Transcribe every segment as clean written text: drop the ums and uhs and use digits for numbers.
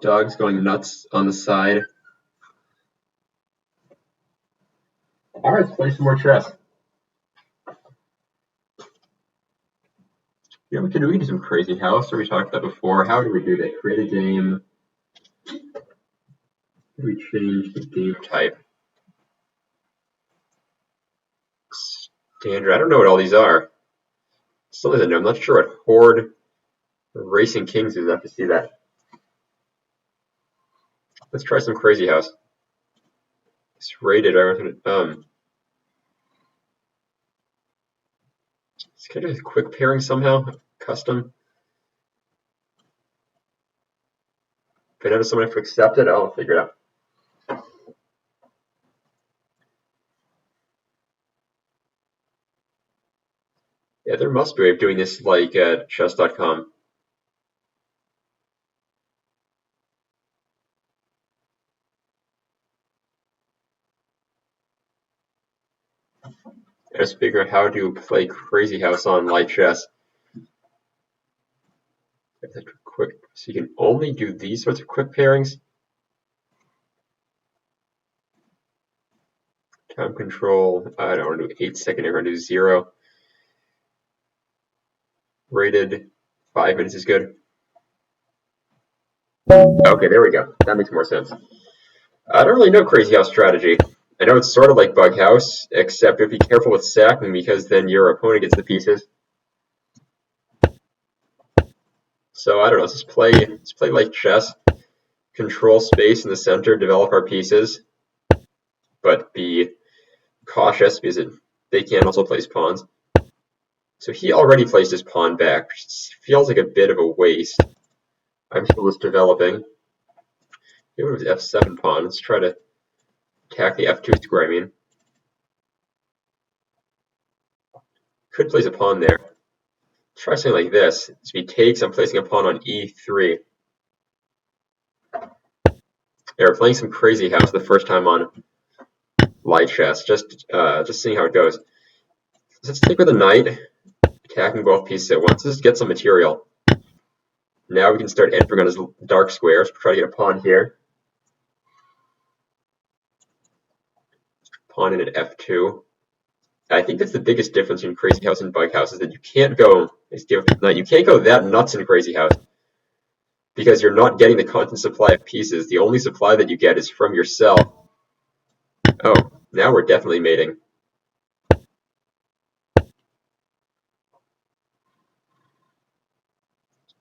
Dog's going nuts on the side. All right, let's play some more chess. Yeah, we can do some crazy house, or we talked about before. How do we do that? Create a game. How do we change the game type? Standard. I don't know what all these are. Still doesn't know. I'm not sure what Horde or Racing Kings is. I have to see that. Let's try some crazy house. It's rated. It's kind of a quick pairing somehow. Custom. If I notice someone have to accept it, I'll figure it out. Yeah, there must be a way of doing this like at chess.com. Just figure out how to play Crazy House on light chess. Quick, so you can only do these sorts of quick pairings. Time control. I don't want to do 8-second. I'm going to do 0. Rated 5 minutes is good. Okay, there we go. That makes more sense. I don't really know Crazy House strategy. I know it's sort of like Bug House, except you have to be careful with sacking because then your opponent gets the pieces. So I don't know. Let's play like chess. Control space in the center, develop our pieces, but be cautious because they can also place pawns. So he already placed his pawn back, which feels like a bit of a waste. I'm still just developing. He went with f7 pawn. Let's try to attack the f2 square, I mean. Could place a pawn there. Let's try something like this. So he takes, I'm placing a pawn on e3. Yeah, we're playing some Crazy House the first time on light chess, just seeing how it goes. So let's take with a knight, attacking both pieces at once. Let's get some material. Now we can start entering on his dark squares. Try to get a pawn here. Pawn in at f2. I think that's the biggest difference in Crazy House and Bug House is that you can't go that nuts in Crazy House because you're not getting the constant supply of pieces. The only supply that you get is from yourself. Oh, now we're definitely mating.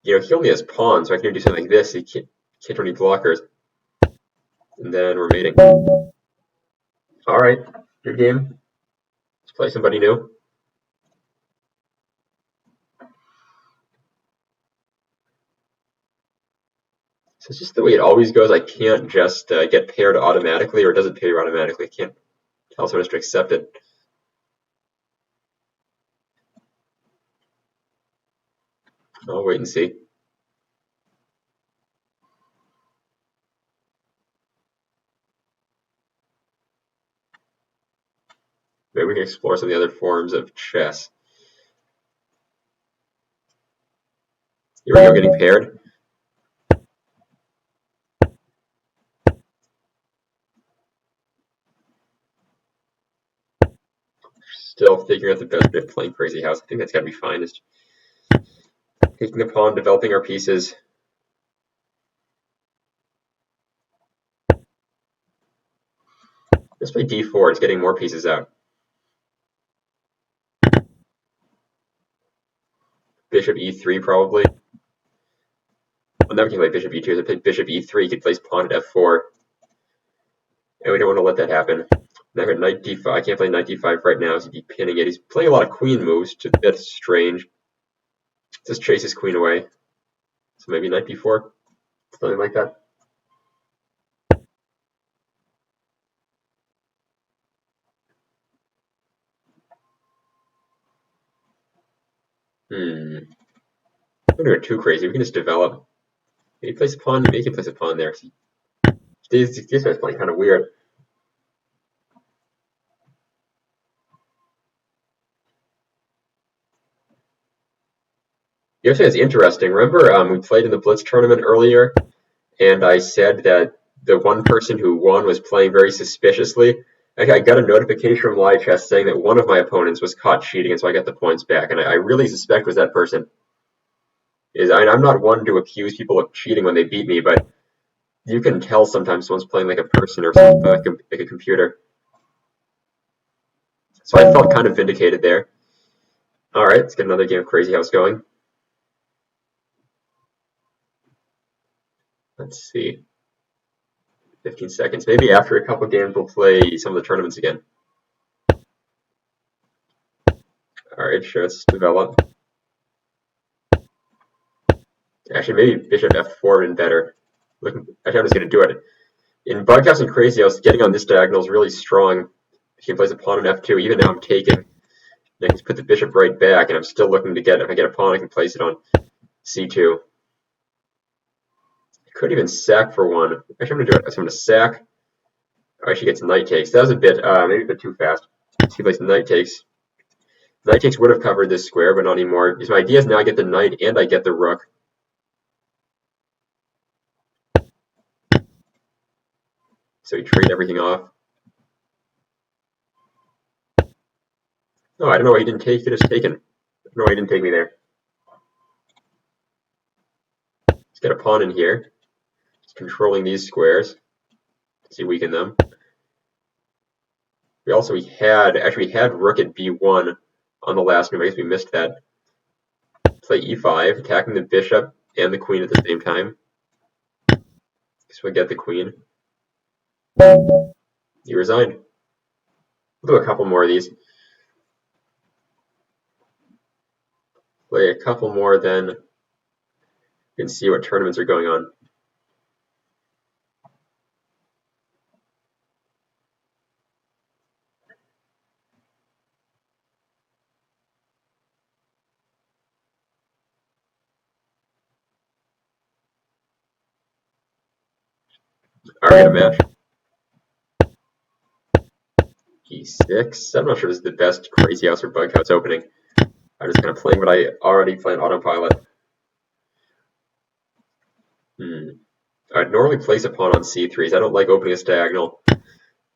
You know, he only has pawns, so I can do something like this. He can't do any blockers. And then we're mating. All right, good game. Let's play somebody new. So it's just the way it always goes. I can't just get paired automatically, or it doesn't pair automatically. I can't tell someone to accept it. I'll wait and see. Maybe we can explore some of the other forms of chess. Here we go, getting paired. Still figuring out the best way of playing Crazy House. I think that's got to be fine. Is taking the pawn, developing our pieces. Let's play d4. It's getting more pieces out. Bishop e3 probably. Well, now we can play bishop e2. So I play bishop e3. He could place pawn at f4. And we don't want to let that happen. Now I got knight d5. I can't play knight d5 right now, so he'd be pinning it. He's playing a lot of queen moves. That's strange. Just chase his queen away. So maybe knight b4. Something like that. We're doing too crazy. We can just develop. Maybe place a pawn. Maybe he can place a pawn there. These guys playing kind of weird. The other thing that's interesting, remember we played in the Blitz tournament earlier, and I said that the one person who won was playing very suspiciously. I got a notification from Lichess saying that one of my opponents was caught cheating, and so I got the points back. And I really suspect was that person. I'm not one to accuse people of cheating when they beat me, but you can tell sometimes someone's playing like a person or something like a computer. So I felt kind of vindicated there. All right, let's get another game of Crazy House going. Let's see. 15 seconds. Maybe after a couple games we'll play some of the tournaments again. All right, sure, let's develop. Actually, maybe bishop f4 would have been better. Actually, I'm just going to do it. In Bughouse and Crazy House, getting on this diagonal is really strong. If he plays a pawn on f2, even now I'm taking. I can just put the bishop right back, and I'm still looking to get, if I get a pawn, I can place it on c2. I could even sack for one. Actually, I'm going to do it. So I'm going to sack. Oh, she gets knight takes. That was a bit, maybe a bit too fast. He plays knight takes. Knight takes would have covered this square, but not anymore. Because my idea is now I get the knight and I get the rook. So we trade everything off. Oh, I don't know why he didn't take. He could have taken. I don't know why he didn't take me there. Let's get a pawn in here. Just controlling these squares. Let's see, weaken them. We had rook at b1 on the last move. I guess we missed that. Play e5, attacking the bishop and the queen at the same time. So we get the queen. He resigned. We'll do a couple more of these. Play a couple more, then you can see what tournaments are going on. Alright, a match. e6. I'm not sure this is the best Crazy House or Bug House opening. I'm just kind of playing what I already play on autopilot. I'd normally place a pawn on c3s. I don't like opening this diagonal,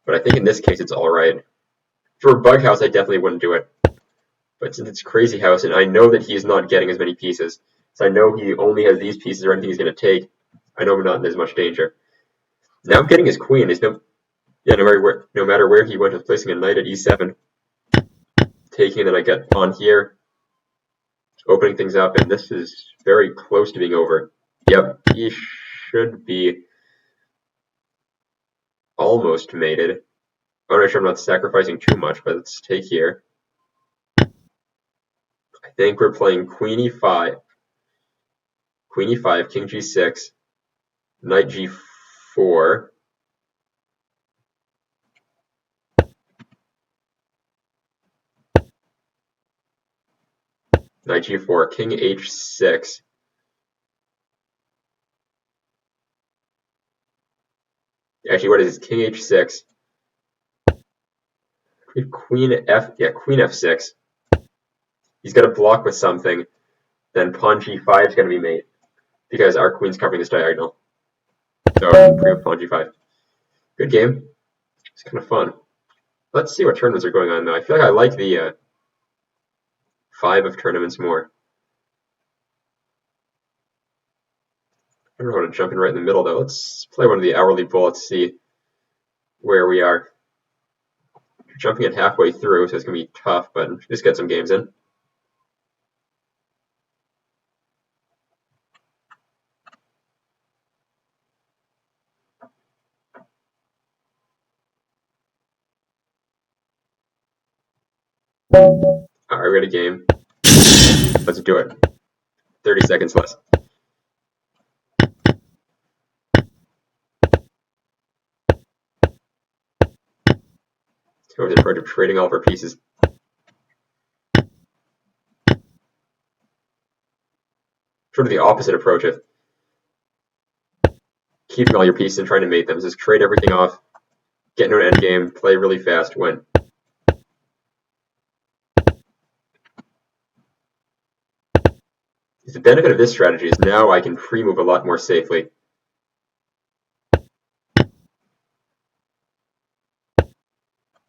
but I think in this case it's alright. For Bug House, I definitely wouldn't do it. But since it's Crazy House, and I know that he's not getting as many pieces, so I know he only has these pieces or anything he's going to take, I know we're not in as much danger. Now I'm getting his queen. No matter where he went, with placing a knight at e7, taking, and then I get pawn here, opening things up, and this is very close to being over. Yep, he should be almost mated. I'm not sure I'm not sacrificing too much, but let's take here. I think we're playing queen e5, king g6, knight g4. Knight g4, king h6. Actually, what is this? King h6. Queen f6. He's got to block with something. Then pawn g5 is going to be mate because our queen's covering this diagonal. So pre pawn g5. Good game. It's kind of fun. Let's see what tournaments are going on now. I feel like I like the 5 of tournaments more. I don't know how to jump in right in the middle though. Let's play one of the hourly bullets, see where we are. We're jumping it halfway through, so it's going to be tough, but just get some games in. Alright, we got a game. Let's do it. 30 seconds less. Let's go with the approach of trading all of our pieces. Sort of the opposite approach of keeping all your pieces and trying to mate them. Just trade everything off, get into an endgame, play really fast, win. The benefit of this strategy is now I can pre-move a lot more safely.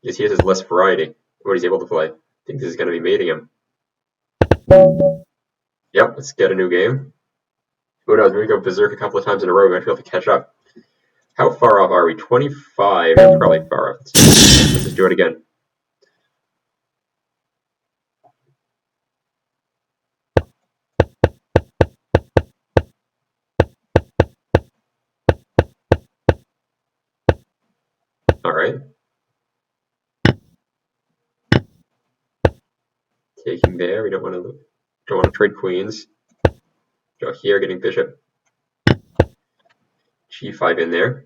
Because he has less variety what he's able to play. I think this is going to be mating him. Yep, let's get a new game. Who knows, maybe go berserk a couple of times in a row, we might be able to catch up. How far off are we? 25. We're probably far off. Let's just do it again. Alright. Taking there, we don't want to trade queens. Go here, getting bishop. G5 in there.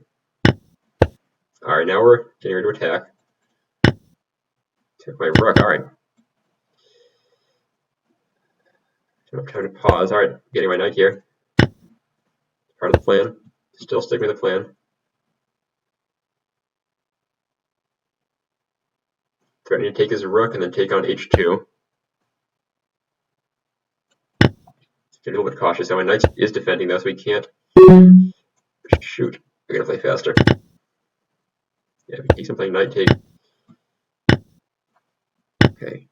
Alright, now we're getting ready to attack. Took my rook, alright. Don't have time to pause. Alright, getting my knight here. Part of the plan. Still sticking with the plan. Threatening to take his rook and then take on h2. Get a little bit cautious. Now my knight is defending though, so we can't. Shoot, I gotta play faster. Yeah, if he takes something, knight take. Okay.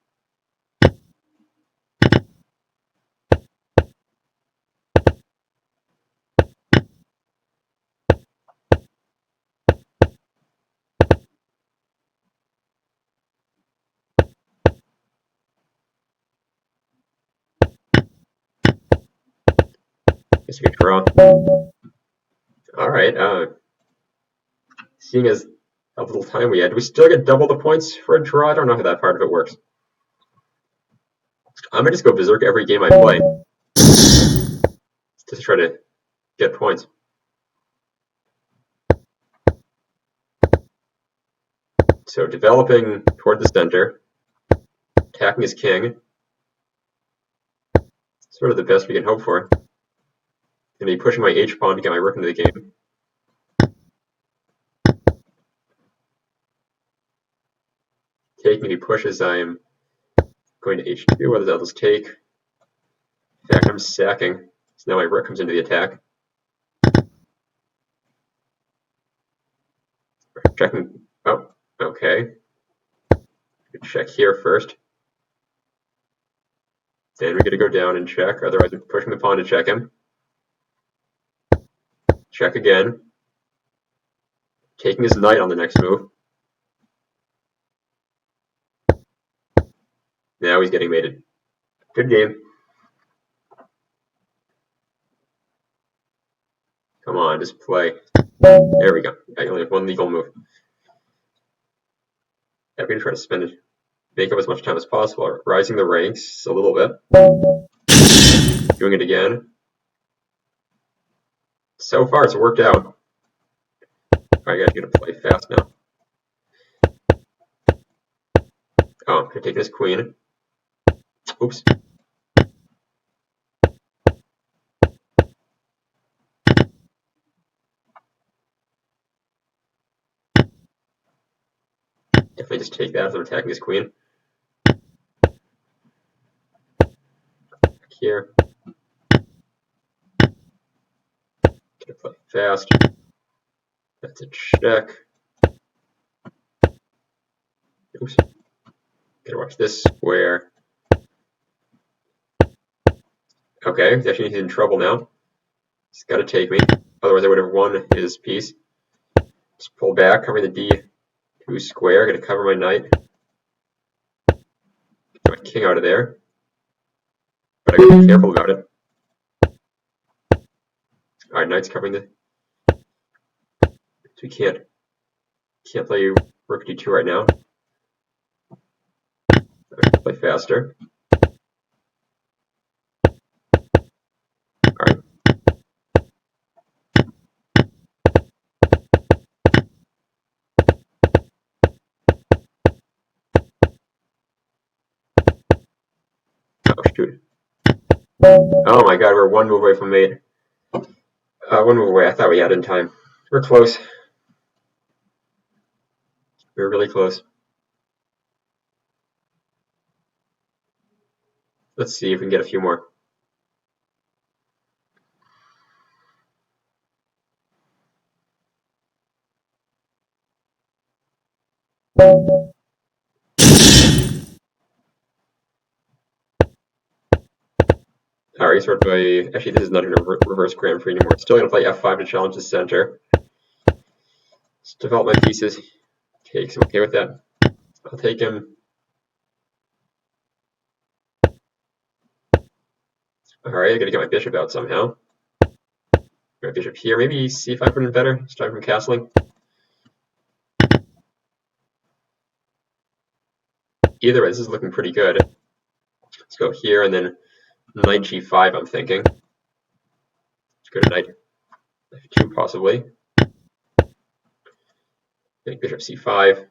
Guess we could draw. Alright, seeing as how little time we had, do we still get double the points for a draw? I don't know how that part of it works. I'm gonna just go berserk every game I play. Just try to get points. So developing toward the center, attacking his king. Sort of the best we can hope for. Gonna be pushing my h-pawn to get my rook into the game. Taking, if he pushes, I'm going to h2, whether that'll just take. In fact, I'm sacking, so now my rook comes into the attack. Checking, oh, okay. Check here first. Then we're gonna go down and check, otherwise I'm pushing the pawn to check him. Check again. Taking his knight on the next move. Now he's getting mated. Good game. Come on, just play. There we go. I only have one legal move. I'm going to try to spend it, make up as much time as possible. Rising the ranks a little bit. Doing it again. So far, it's worked out. I gotta play fast now. Oh, I'm taking his queen. Oops. Definitely just take that as I'm attacking his queen. Back here. Gonna play fast. That's a check. Oops. Gotta watch this square. Okay, actually he's in trouble now. He's gotta take me. Otherwise I would have won his piece. Just pull back, covering the d2 square. Gonna cover my knight. Get my king out of there. But I gotta be careful about it. Alright, knight's covering the. So we can't play rook d2 right now. Play faster. Alright. Oh shoot. Oh my god, we're one move away from mate. One move away. I thought we had in time. We're close. We're really close. Let's see if we can get a few more. starting sort of a... Actually, this is not even a reverse Grand Prix anymore. Still going to play f5 to challenge the center. Let's develop my pieces. Takes. I'm okay with that. I'll take him. Alright, I gotta get my bishop out somehow. My bishop here. Maybe c5 would have been better. Starting from castling. Either way, this is looking pretty good. Let's go here and then knight g5, I'm thinking. Let's go to knight f2 possibly. Take bishop c5.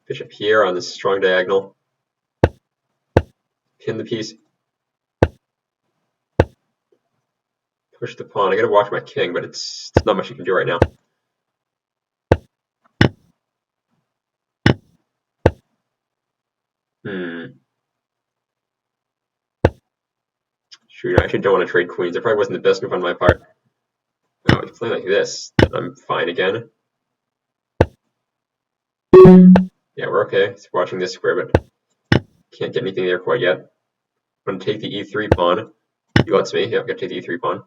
Bishop here on this strong diagonal. Pin the piece. Push the pawn. I gotta watch my king, but it's not much you can do right now. Shoot, I actually don't want to trade queens. It probably wasn't the best move on my part. Oh, he's playing like this. Then I'm fine again. Yeah, we're okay. It's watching this square, but can't get anything there quite yet. I'm going to take the e3 pawn. He lets me. Yeah, I'm going to take the e3 pawn.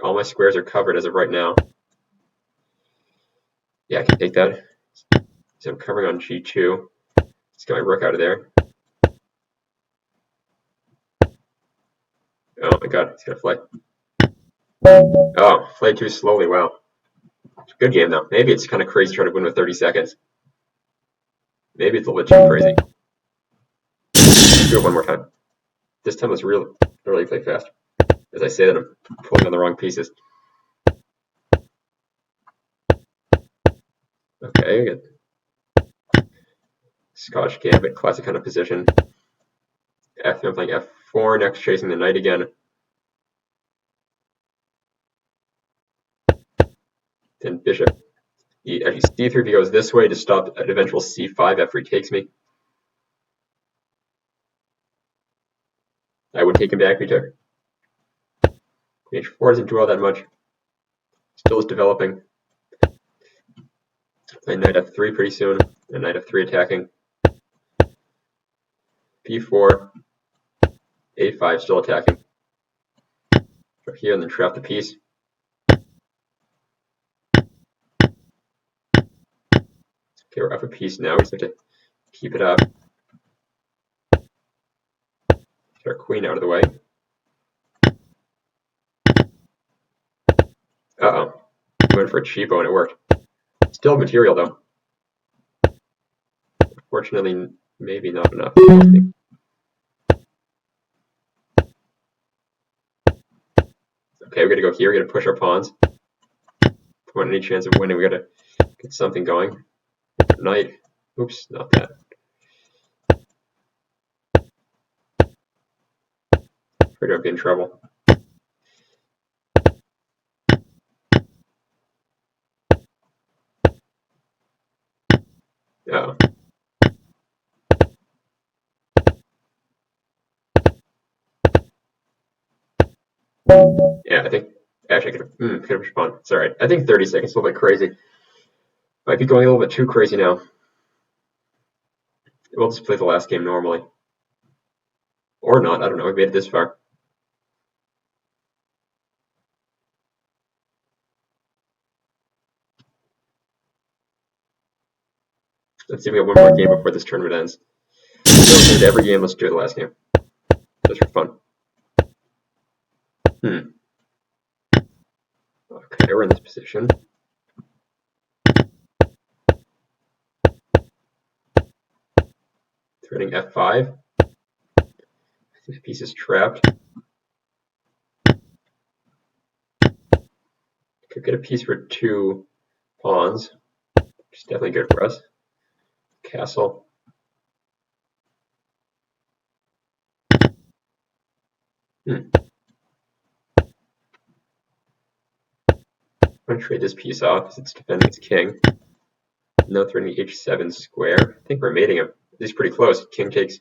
All my squares are covered as of right now. Yeah, I can take that. So I'm covering on g2. Let's get my rook out of there. Oh my god, it's going to fly. Oh, played too slowly. Wow. Good game, though. Maybe it's kind of crazy to try to win with 30 seconds. Maybe it's a little bit too crazy. Do it one more time. This time let's really play fast. As I say that, I'm pulling on the wrong pieces. Okay, good. Scottish Gambit, classic kind of position. I'm playing f4, next chasing the knight again. Then bishop. Actually, c3 if he goes this way to stop an eventual c5 after he takes me. I would take him back, we took. Queen h4 doesn't do all that much. Still is developing. Play knight f3 pretty soon, and knight f3 attacking. b4, a5 still attacking. Go here and then trap the piece. Okay, we're up a piece now. We just have to keep it up. Get our queen out of the way. Uh-oh. Went for a cheapo and it worked. Still material though. Unfortunately, maybe not enough. Okay, we gotta go here. We gotta push our pawns. If we want any chance of winning, we gotta get something going. Knight. Oops, not that. Afraid I'd be in trouble. Uh-oh. Yeah, I think actually I could have responded. It's alright. I think 30 seconds is a little bit crazy. Might be going a little bit too crazy now. We'll just play the last game normally. Or not, I don't know, we made it this far. Let's see if we have one more game before this tournament ends. Let's do every game, let's do the last game. Just for fun. Okay, we're in this position. Threading f5. I think the piece is trapped. Could get a piece for 2 pawns, which is definitely good for us. Castle. I'm going to trade this piece off because it's defending its king. No threatening the h7 square. I think we're mating him. He's pretty close. King takes.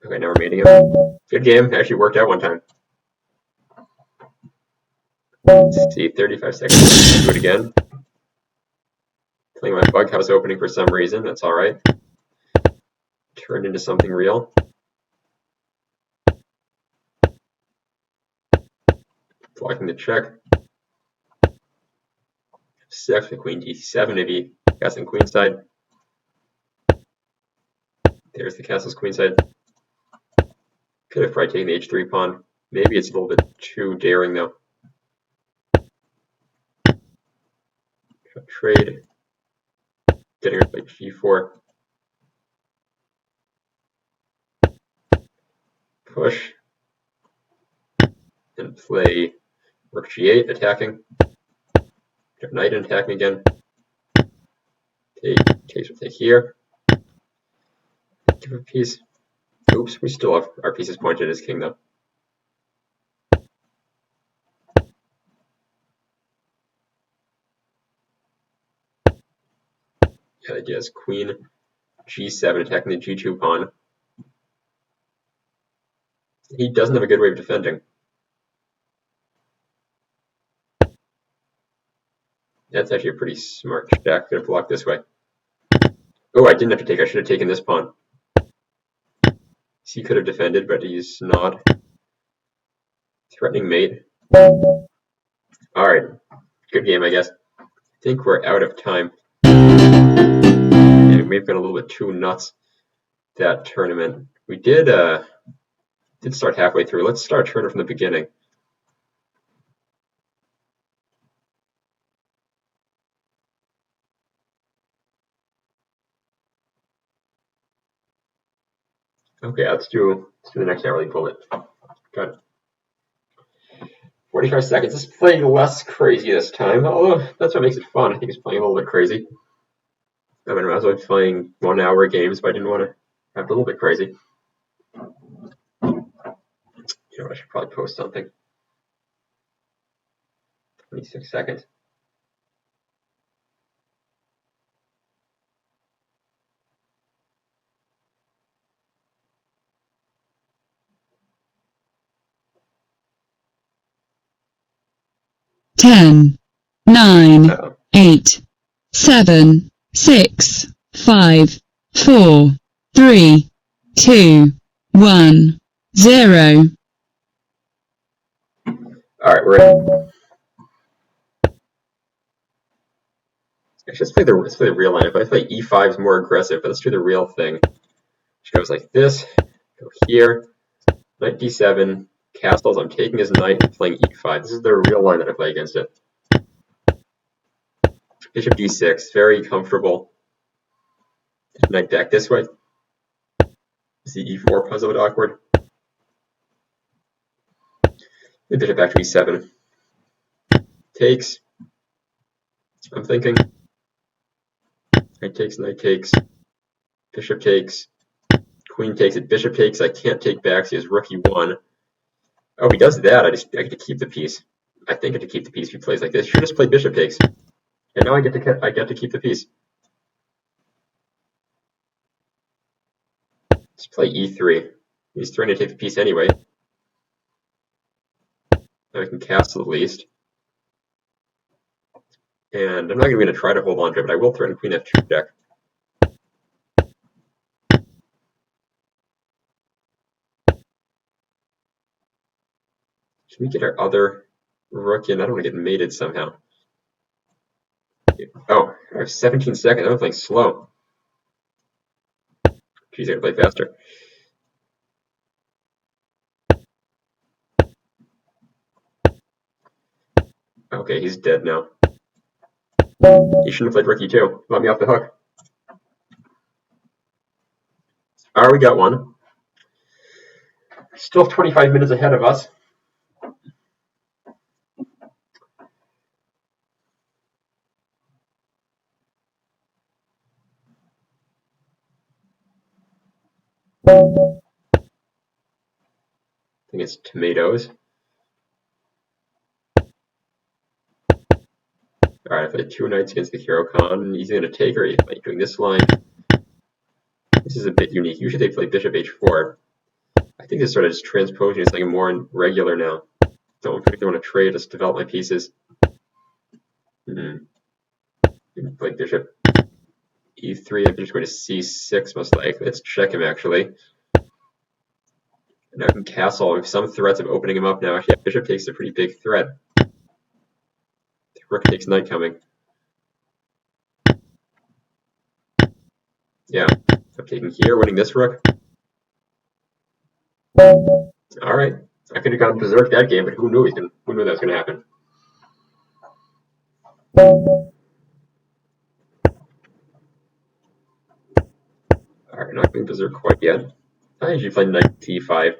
Okay, now we're mating him. Good game. Actually worked out one time. Let's see, 35 seconds. Do it again. Playing my bug house opening for some reason. That's all right. Turned into something real. Blocking the check. Sec the queen d7 to be castling queenside. There's the castle's queenside. Could have probably taken the h3 pawn. Maybe it's a little bit too daring though. Trade. Getting her to play g4. Push. And play rook g8, attacking. Knight and attacking again. Takes will take here. Give a piece. Oops, we still have our pieces pointed as king though. Yeah, the idea is queen g7 attacking the g2 pawn. He doesn't have a good way of defending. That's actually a pretty smart check. Could have blocked this way. Oh, I didn't have to take. I should have taken this pawn. He could have defended, but he's not. Threatening mate. Alright. Good game, I guess. I think we're out of time. Yeah, we may have been a little bit too nuts that tournament. We did start halfway through. Let's start a tournament from the beginning. Okay, let's do the next hourly bullet. Got it. 45 seconds. Let's play less crazy this time, although that's what makes it fun. I think it's playing a little bit crazy. I mean, I was always playing 1 hour games, but I didn't want to have it a little bit crazy. You know, I should probably post something. 26 seconds. Ten, 9, 8, 7, 6, 5, 4, 3, 2, 1, 0. Alright, we're in. Let's play the real line. If I play e5 is more aggressive, but let's do the real thing. Which goes like this. Go here. Knight d7. Castles. I'm taking his knight and playing e5. This is the real line that I play against it. Bishop d6. Very comfortable. Knight back this way. Is the e4 puzzle a bit awkward? The bishop back to e7. Takes. I'm thinking. Knight takes. Bishop takes. Queen takes it. Bishop takes. I can't take back. So he has rook e1. Oh, if he does that, I get to keep the piece. I think I get to keep the piece if he plays like this. Should just play bishop takes. And now I get to keep the piece. Let's play e3. He's trying to take the piece anyway. Now I can castle at least. And I'm not going to try to hold on to it, but I will threaten queen f2 check. Should we get our other rook in? I don't want to get mated somehow. Oh, I have 17 seconds. I'm playing slow. Geez, I gotta play faster. Okay, he's dead now. He shouldn't have played rook e2. Let me off the hook. Alright, we got one. Still 25 minutes ahead of us. I think it's tomatoes. Alright, I played 2 knights against the hero Khan. He's going to take her by doing this line. This is a bit unique. Usually they play bishop h4. I think this sort of just transposing is something more regular now. don't particularly want to trade, just develop my pieces. Play bishop e3, I'm just going to c6 most likely. Let's check him actually. Now I can castle. I have some threats of opening him up now. Actually, yeah, bishop takes a pretty big threat. Rook takes knight coming. Yeah, I'm taking here, winning this rook. Alright. I could have gone berserk that game, but who knew that was going to happen? Alright, not going berserk quite yet. I usually play knight c5.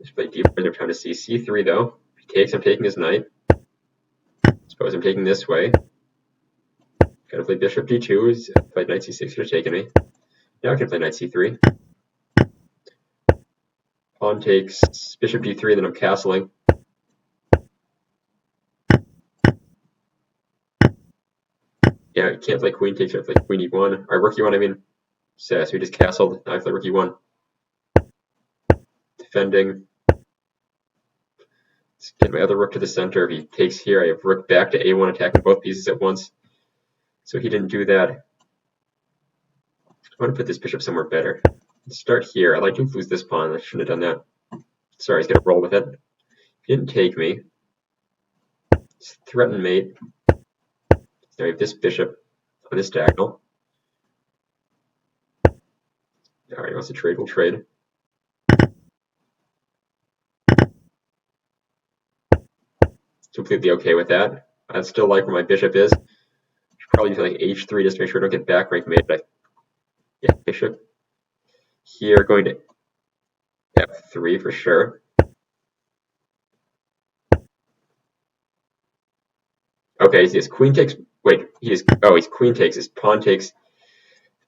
Just play d4, they're trying to see c3 though. If he takes, I'm taking his knight. Suppose I'm taking this way. Gotta play bishop d2. He's played knight c6, should have taken me. Now I can play knight c3. Pawn takes bishop d3, then I'm castling. Yeah, you can't play queen takes, I play queen e1. Alright, rook e1, I mean. So we just castled. Now I play rook e1. Defending. Let's get my other rook to the center. If he takes here, I have rook back to a1, attacking both pieces at once. So he didn't do that. I want to put this bishop somewhere better. Let's start here. I like to lose this pawn. I shouldn't have done that. Sorry, he's going to roll with it. He didn't take me. Let's threaten mate. Now I have this bishop on this diagonal. Alright, he wants to trade. We'll trade. Completely okay with that. I still like where my bishop is. Should probably do like h3 just to make sure I don't get back rank mate. But yeah, bishop here going to f3 for sure. Okay, his queen takes. Wait, he's queen takes. His pawn takes.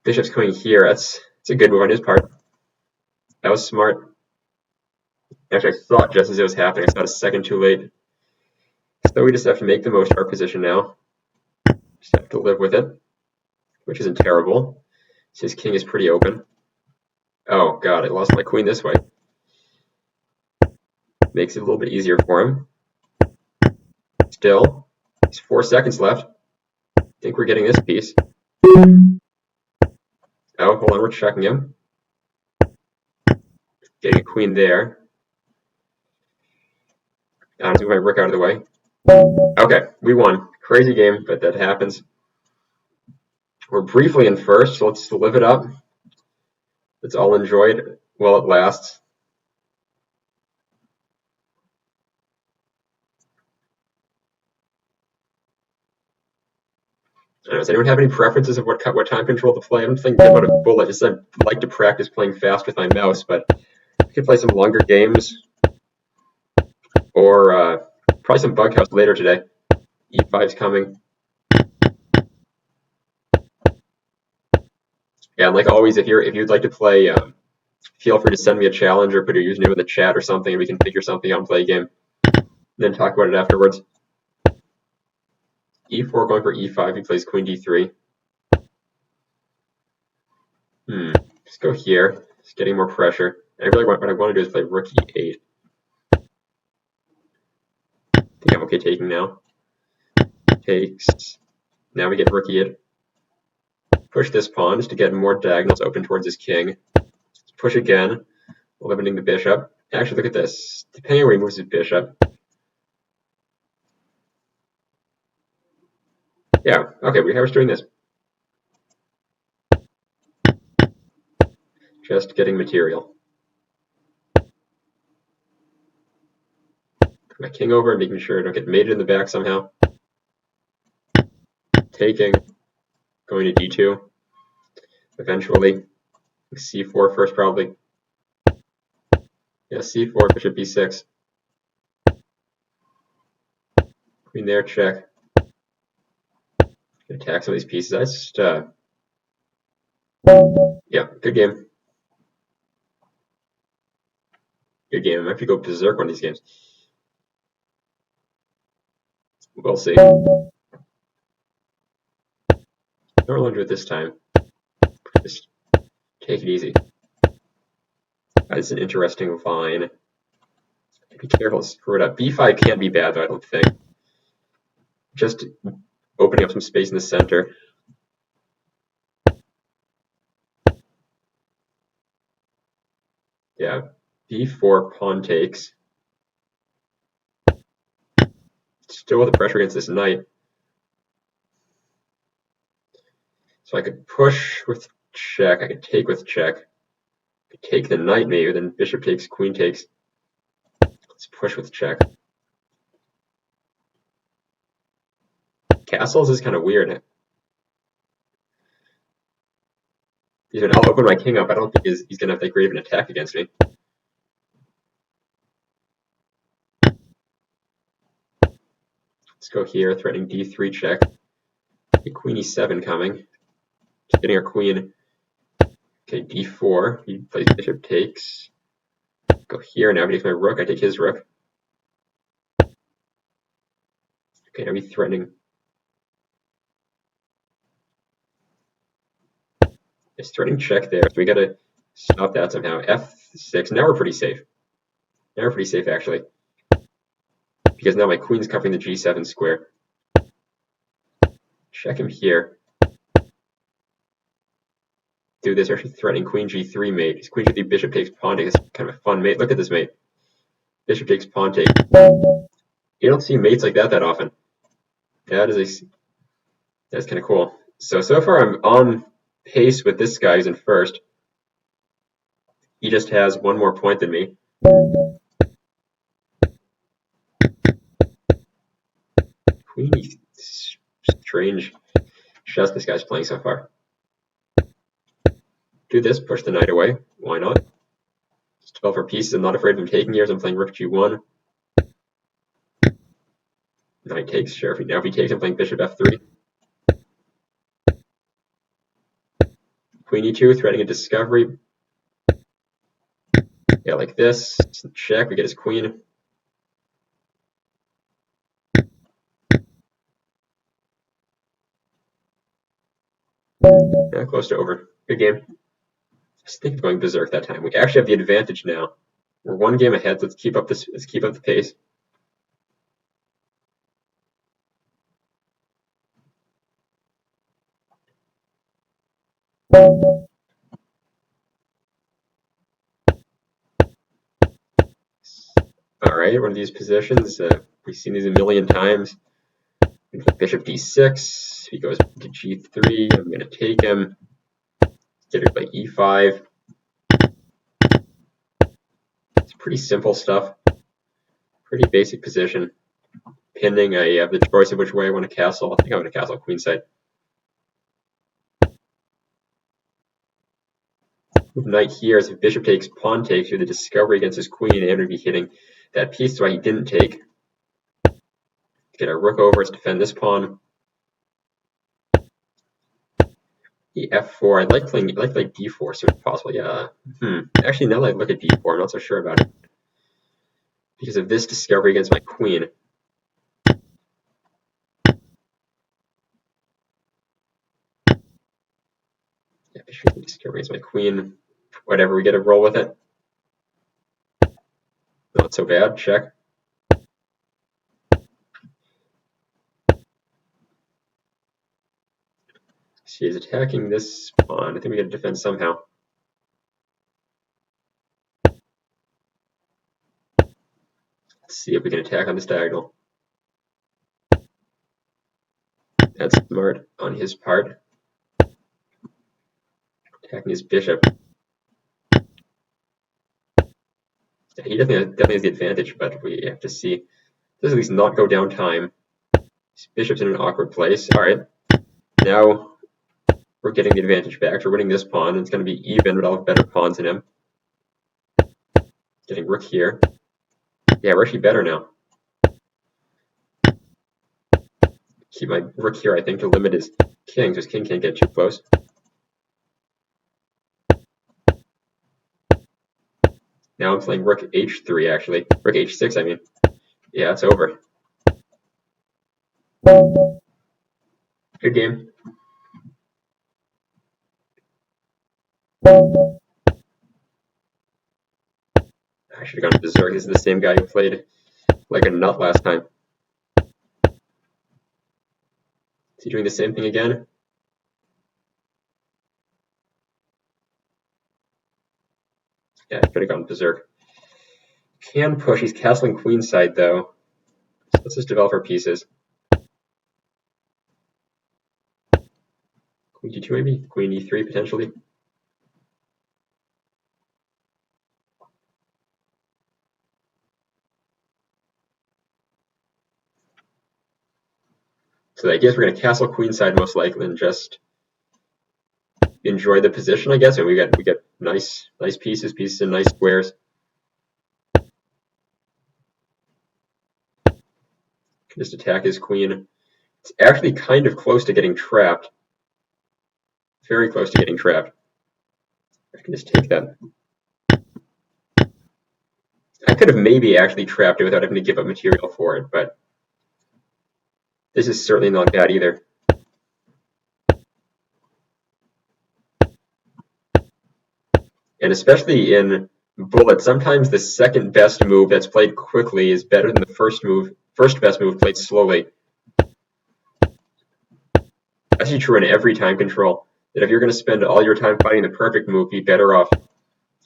Bishop's coming here. That's a good move on his part. That was smart. Actually, I saw it just as it was happening. I saw it a second too late. So we just have to make the most of our position now. Just have to live with it, which isn't terrible. So his king is pretty open. Oh god, I lost my queen this way. Makes it a little bit easier for him. Still, there's 4 seconds left. I think we're getting this piece. Oh, hold on, we're checking him. Getting a queen there. I'll move my rook out of the way. Okay, we won. Crazy game, but that happens. We're briefly in first, so let's live it up. Let's all enjoy it while it lasts. Does anyone have any preferences of what time control to play? I'm thinking about a bullet. Just I'd like to practice playing fast with my mouse, but I could play some longer games, or probably some Bughouse later today. E5's coming. Yeah, and like always, if you'd like to play, feel free to send me a challenge or put your username in the chat or something, and we can figure something out and play a game. And then talk about it afterwards. E4 going for E5. He plays queen D3. Just go here. Just getting more pressure. And what I want to do is play rook E8. I think I'm okay taking now. Takes. Now we get rook E8. Push this pawn just to get more diagonals open towards his king. Push again, limiting the bishop. Actually, look at this. Depending on where he moves his bishop. Yeah, okay, we're doing this. Just getting material. Put my king over and making sure I don't get mated in the back somehow. Taking. Going to d2. Eventually. c4 first, probably. Yeah, c4, bishop b6. Queen there, check. Attack some of these pieces. I just, yeah, good game. Good game. I might have to go berserk one of these games. We'll see. Don't really do it this time. Just take it easy. That's an interesting line. Be careful to screw it up. b5 can't be bad, though, I don't think. Just opening up some space in the center. Yeah, b4 pawn takes. Still with the pressure against this knight. So I could push with check. I could take with check. I could take the knight maybe, then bishop takes, queen takes. Let's push with check. Castles is kind of weird. I'll open my king up. I don't think he's going to have that great of an attack against me. Let's go here, threatening d3 check. Queen e7 coming. Just getting our queen. Okay, d4. He plays bishop takes. Go here. Now he takes my rook. I take his rook. Okay, now he's threatening. It's threatening check there. So we got to stop that somehow. f6. Now we're pretty safe. Now we're pretty safe, actually. Because now my queen's covering the g7 square. Check him here. Do this, actually threatening queen g3 mate. His queen g3, bishop takes, pawn takes. It's kind of a fun mate. Look at this mate. Bishop takes, pawn take. You don't see mates like that often. That's kind of cool. So far I'm on pace with this guy who's in first. He just has one more point than me. Queen, strange chess this guy's playing so far. Do this, push the knight away. Why not? Just develop our pieces. I'm not afraid of him taking here, so I'm playing rook g1. Knight takes, sure. Now if he takes, I'm playing bishop f3. Queen e2, threatening a discovery. Yeah, like this. Check, we get his queen. Yeah, close to over. Good game. I was thinking of going berserk that time. We actually have the advantage now. We're one game ahead. Let's keep up the pace. All right, one of these positions. We've seen these a million times. Bishop d6. He goes to g3. I'm going to take him. Get it by e5. It's pretty simple stuff. Pretty basic position. Pinning, I have the choice of which way I want to castle. I think I'm going to castle queenside. Move knight here as if bishop takes, pawn takes, with the discovery against his queen, and would be hitting that piece. That's why he didn't take. Get our rook over to defend this pawn. f4. I'd like playing d4 soon as possible. Yeah. Actually, now that I look at d4, I'm not so sure about it because of this discovery against my queen. Yeah, bishop discovery against my queen. Whatever, we get a roll with it. Not so bad. Check. She is attacking this pawn. I think we got to defend somehow. Let's see if we can attack on this diagonal. That's smart on his part. Attacking his bishop. Yeah, he definitely has the advantage, but we have to see. Does at least not go down time. His bishop's in an awkward place. All right. Now we're getting the advantage back. We're winning this pawn. It's going to be even, but I'll have better pawns than him. Getting rook here. Yeah, we're actually better now. Keep my rook here, I think, to limit his king, so his king can't get too close. Now I'm playing rook h3, actually. Rook h6, I mean. Yeah, it's over. Good game. should have gone berserk. This is the same guy who played like a nut last time. Is he doing the same thing again? Yeah, he could have gone berserk. Can push. He's castling queenside though. So let's just develop our pieces. Queen d2 maybe? Queen e3 potentially? So the idea is we're going to castle queenside most likely and just enjoy the position, I guess. And we get nice pieces and nice squares. Can just attack his queen. It's actually kind of close to getting trapped. Very close to getting trapped. I can just take that. I could have maybe actually trapped it without having to give up material for it, but this is certainly not bad either. And especially in Bullet, sometimes the second best move that's played quickly is better than the first best move played slowly. That's actually true in every time control. That if you're going to spend all your time finding the perfect move, be better off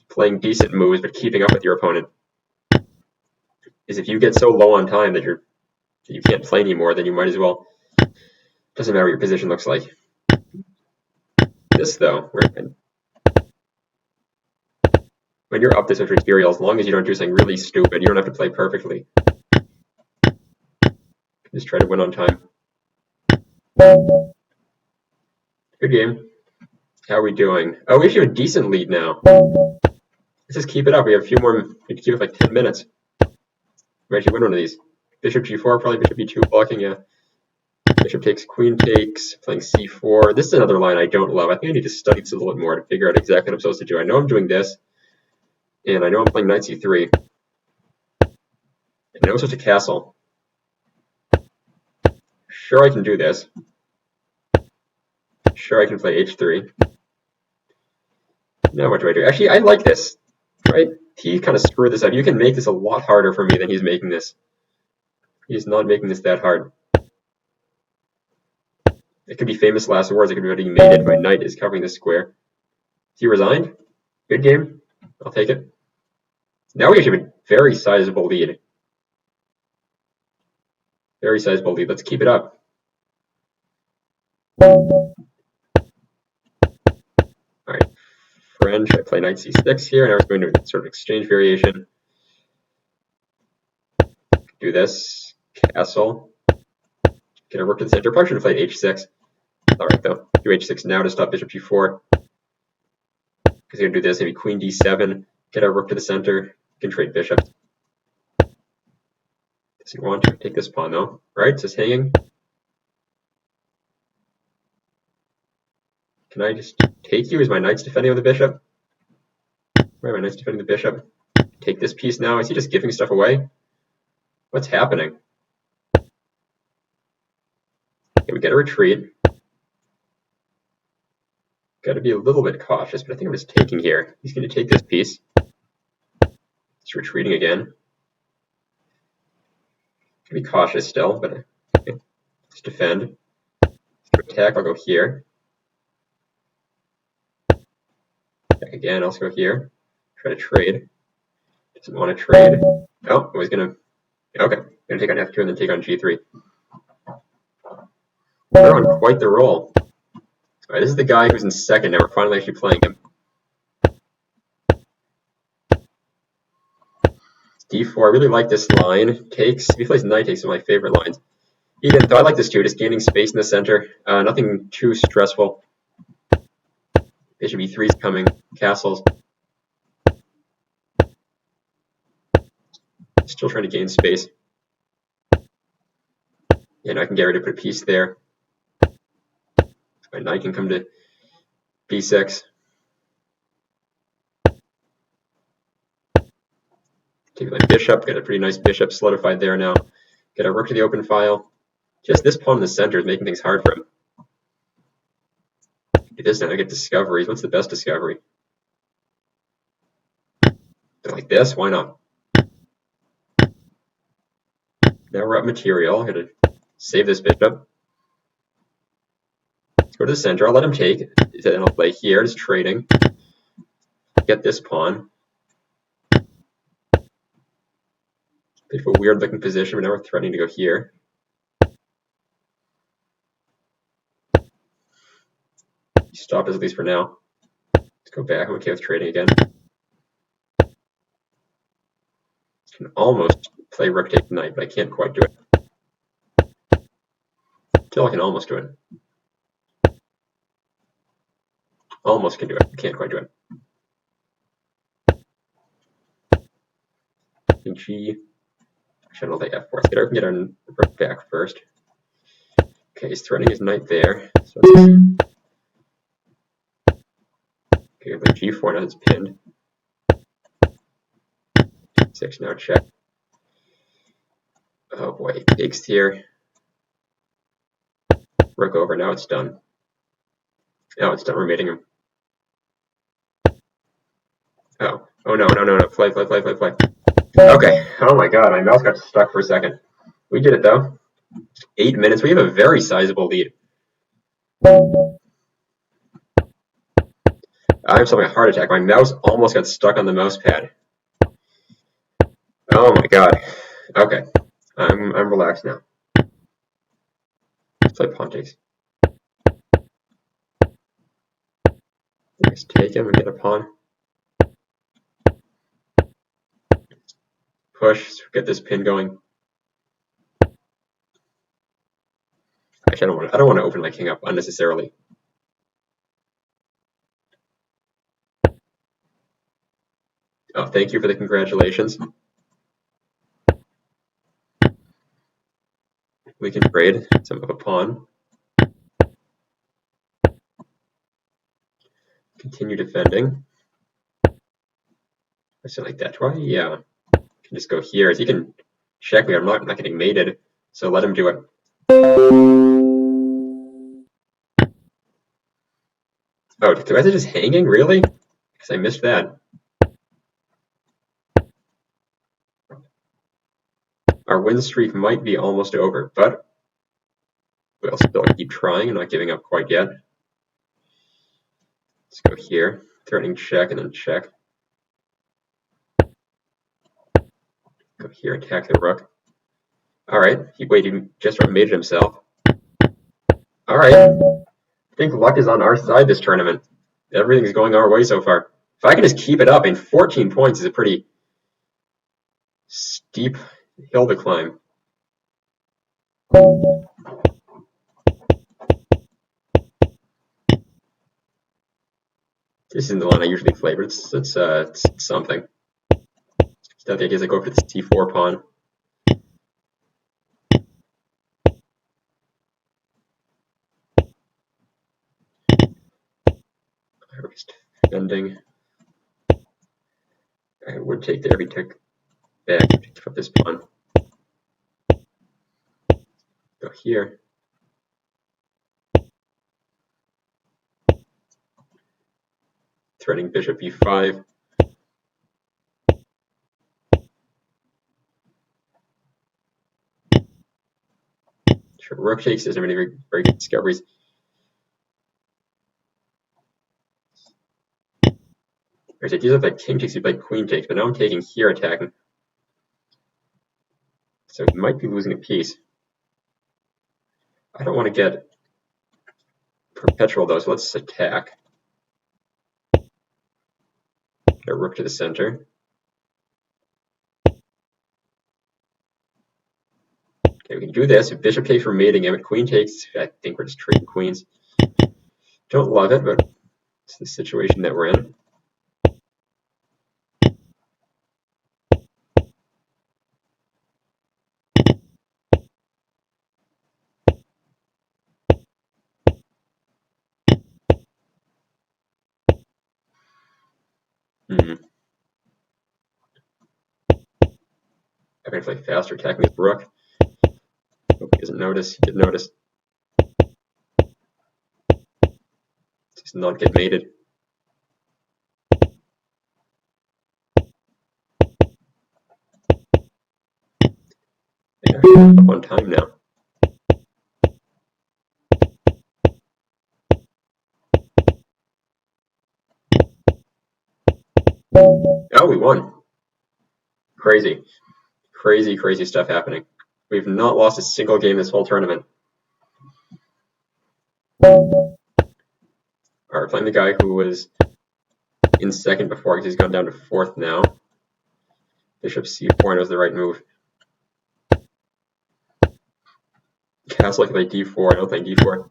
playing decent moves but keeping up with your opponent. Is if you get so low on time that you can't play anymore, then you might as well. Doesn't matter what your position looks like. This though, when you're up this much material, as long as you don't do something really stupid, you don't have to play perfectly. Just try to win on time. Good game. How are we doing? Oh, we actually have a decent lead now. Let's just keep it up. We have a few more. We can keep it like 10 minutes. We actually win one of these. Bishop g4, probably bishop e2 blocking. Yeah. Bishop takes, queen takes, playing c4. This is another line I don't love. I think I need to study this a little bit more to figure out exactly what I'm supposed to do. I know I'm doing this, and I know I'm playing knight c3. And I know I'm supposed to castle. Sure, I can do this. Sure, I can play h3. Now what do I do? Actually, I like this. Right? He kind of screwed this up. You can make this a lot harder for me than he's making this. He's not making this that hard. It could be famous last words. It could be what he made it. My knight is covering this square. He resigned. Good game. I'll take it. Now we actually have a very sizable lead. Very sizable lead. Let's keep it up. Alright. French. I play knight c6 here. Now we're going to sort of exchange variation. Do this. Castle. Get a rook to the center. Probably should have played h6. Alright though. Do h6 now to stop bishop g4. Because he's going to do this. Maybe queen d7. Get our rook to the center. Can trade bishops. Doesn't want to take this pawn though. Right? It's just hanging. Can I just take you? Is my knight's defending with the bishop? Right, my knight's defending the bishop. Take this piece now. Is he just giving stuff away? What's happening? Okay, we get a retreat. Got to be a little bit cautious, but I think I'm just taking here. He's going to take this piece. He's retreating again. Be cautious still, but okay. Let's defend. Let's attack. I'll go here. Attack again. I'll also go here. Try to trade. Doesn't want to trade. Oh, I was gonna. Okay, gonna take on f2 and then take on g3. We're on quite the roll. All right, this is the guy who's in second. Now we're finally actually playing him. d4. I really like this line. Takes. If he plays knight takes, one of my favorite lines. Even though I like this too, just gaining space in the center. Nothing too stressful. Bishop e3 is coming. Castles. Still trying to gain space. And I can get ready to put a piece there. My knight can come to b6. Take my bishop. Got a pretty nice bishop solidified there now. Get a rook to the open file. Just this pawn in the center is making things hard for him. Do this now. I get discoveries. What's the best discovery? Like this? Why not? Now we're up material. I'm going to save this bishop. Let's go to the center. I'll let him take. Then I'll play here, just trading. Get this pawn. Bit of a weird looking position, but now we're threatening to go here. Stop us at least for now. Let's go back. I'm okay with trading again. Can almost play rook take knight, but I can't quite do it. Still, I can almost do it. Almost can do it. Can't quite do it. And G. Actually, I don't think F4. Let's get our rook back first. Okay, he's threatening his knight there. So okay, but G4 now it's pinned. 6 now check. Oh boy, he takes here. Rook over. Now it's done. Now it's done. We're mating him. Oh. Oh no, no, no, no. Play. Okay. Oh my god, my mouse got stuck for a second. We did it though. 8 minutes. We have a very sizable lead. I'm just having a heart attack. My mouse almost got stuck on the mouse pad. Oh my god. Okay. I'm relaxed now. Let's play pawn takes. Let's take him and get a pawn. Push, get this pin going. Actually, I don't want to open my king up unnecessarily. Oh, thank you for the congratulations. We can trade some of a pawn. Continue defending. Or something like that. Why? Yeah. Can just go here. He can check me. I'm not getting mated, so let him do it. Oh, do I have to just hanging? Really? Because I missed that. Our win streak might be almost over, but we'll still keep trying and not giving up quite yet. Let's go here. Threatening check and then check. Go here, attack the rook. Alright, he just mated himself. Alright. I think luck is on our side this tournament. Everything's going our way so far. If I can just keep it up, 14 points is a pretty steep hill to climb. This isn't the line I usually play, but it's something. So the idea is I go for the c4 pawn. We're just defending. I would take there. We took back to give up this pawn. Go here. Threatening bishop e5. Sure, rook takes isn't really very good discoveries. There's ideas of like king takes, you play queen takes, but now I'm taking here attacking. So he might be losing a piece. I don't want to get perpetual though, so let's attack. Get a rook to the center. Okay, we can do this. If bishop takes, we're mating him. If queen takes, I think we're just trading queens. Don't love it, but it's the situation that we're in. I'm going to play faster, attacking this rook. Hope he doesn't notice. He did notice. Just not get mated. Up on time now. Oh, we won. Crazy. Crazy, crazy stuff happening. We've not lost a single game this whole tournament. Alright, playing the guy who was in second before because he's gone down to fourth now. Bishop c4 was the right move. Castle like d4, I don't think d4.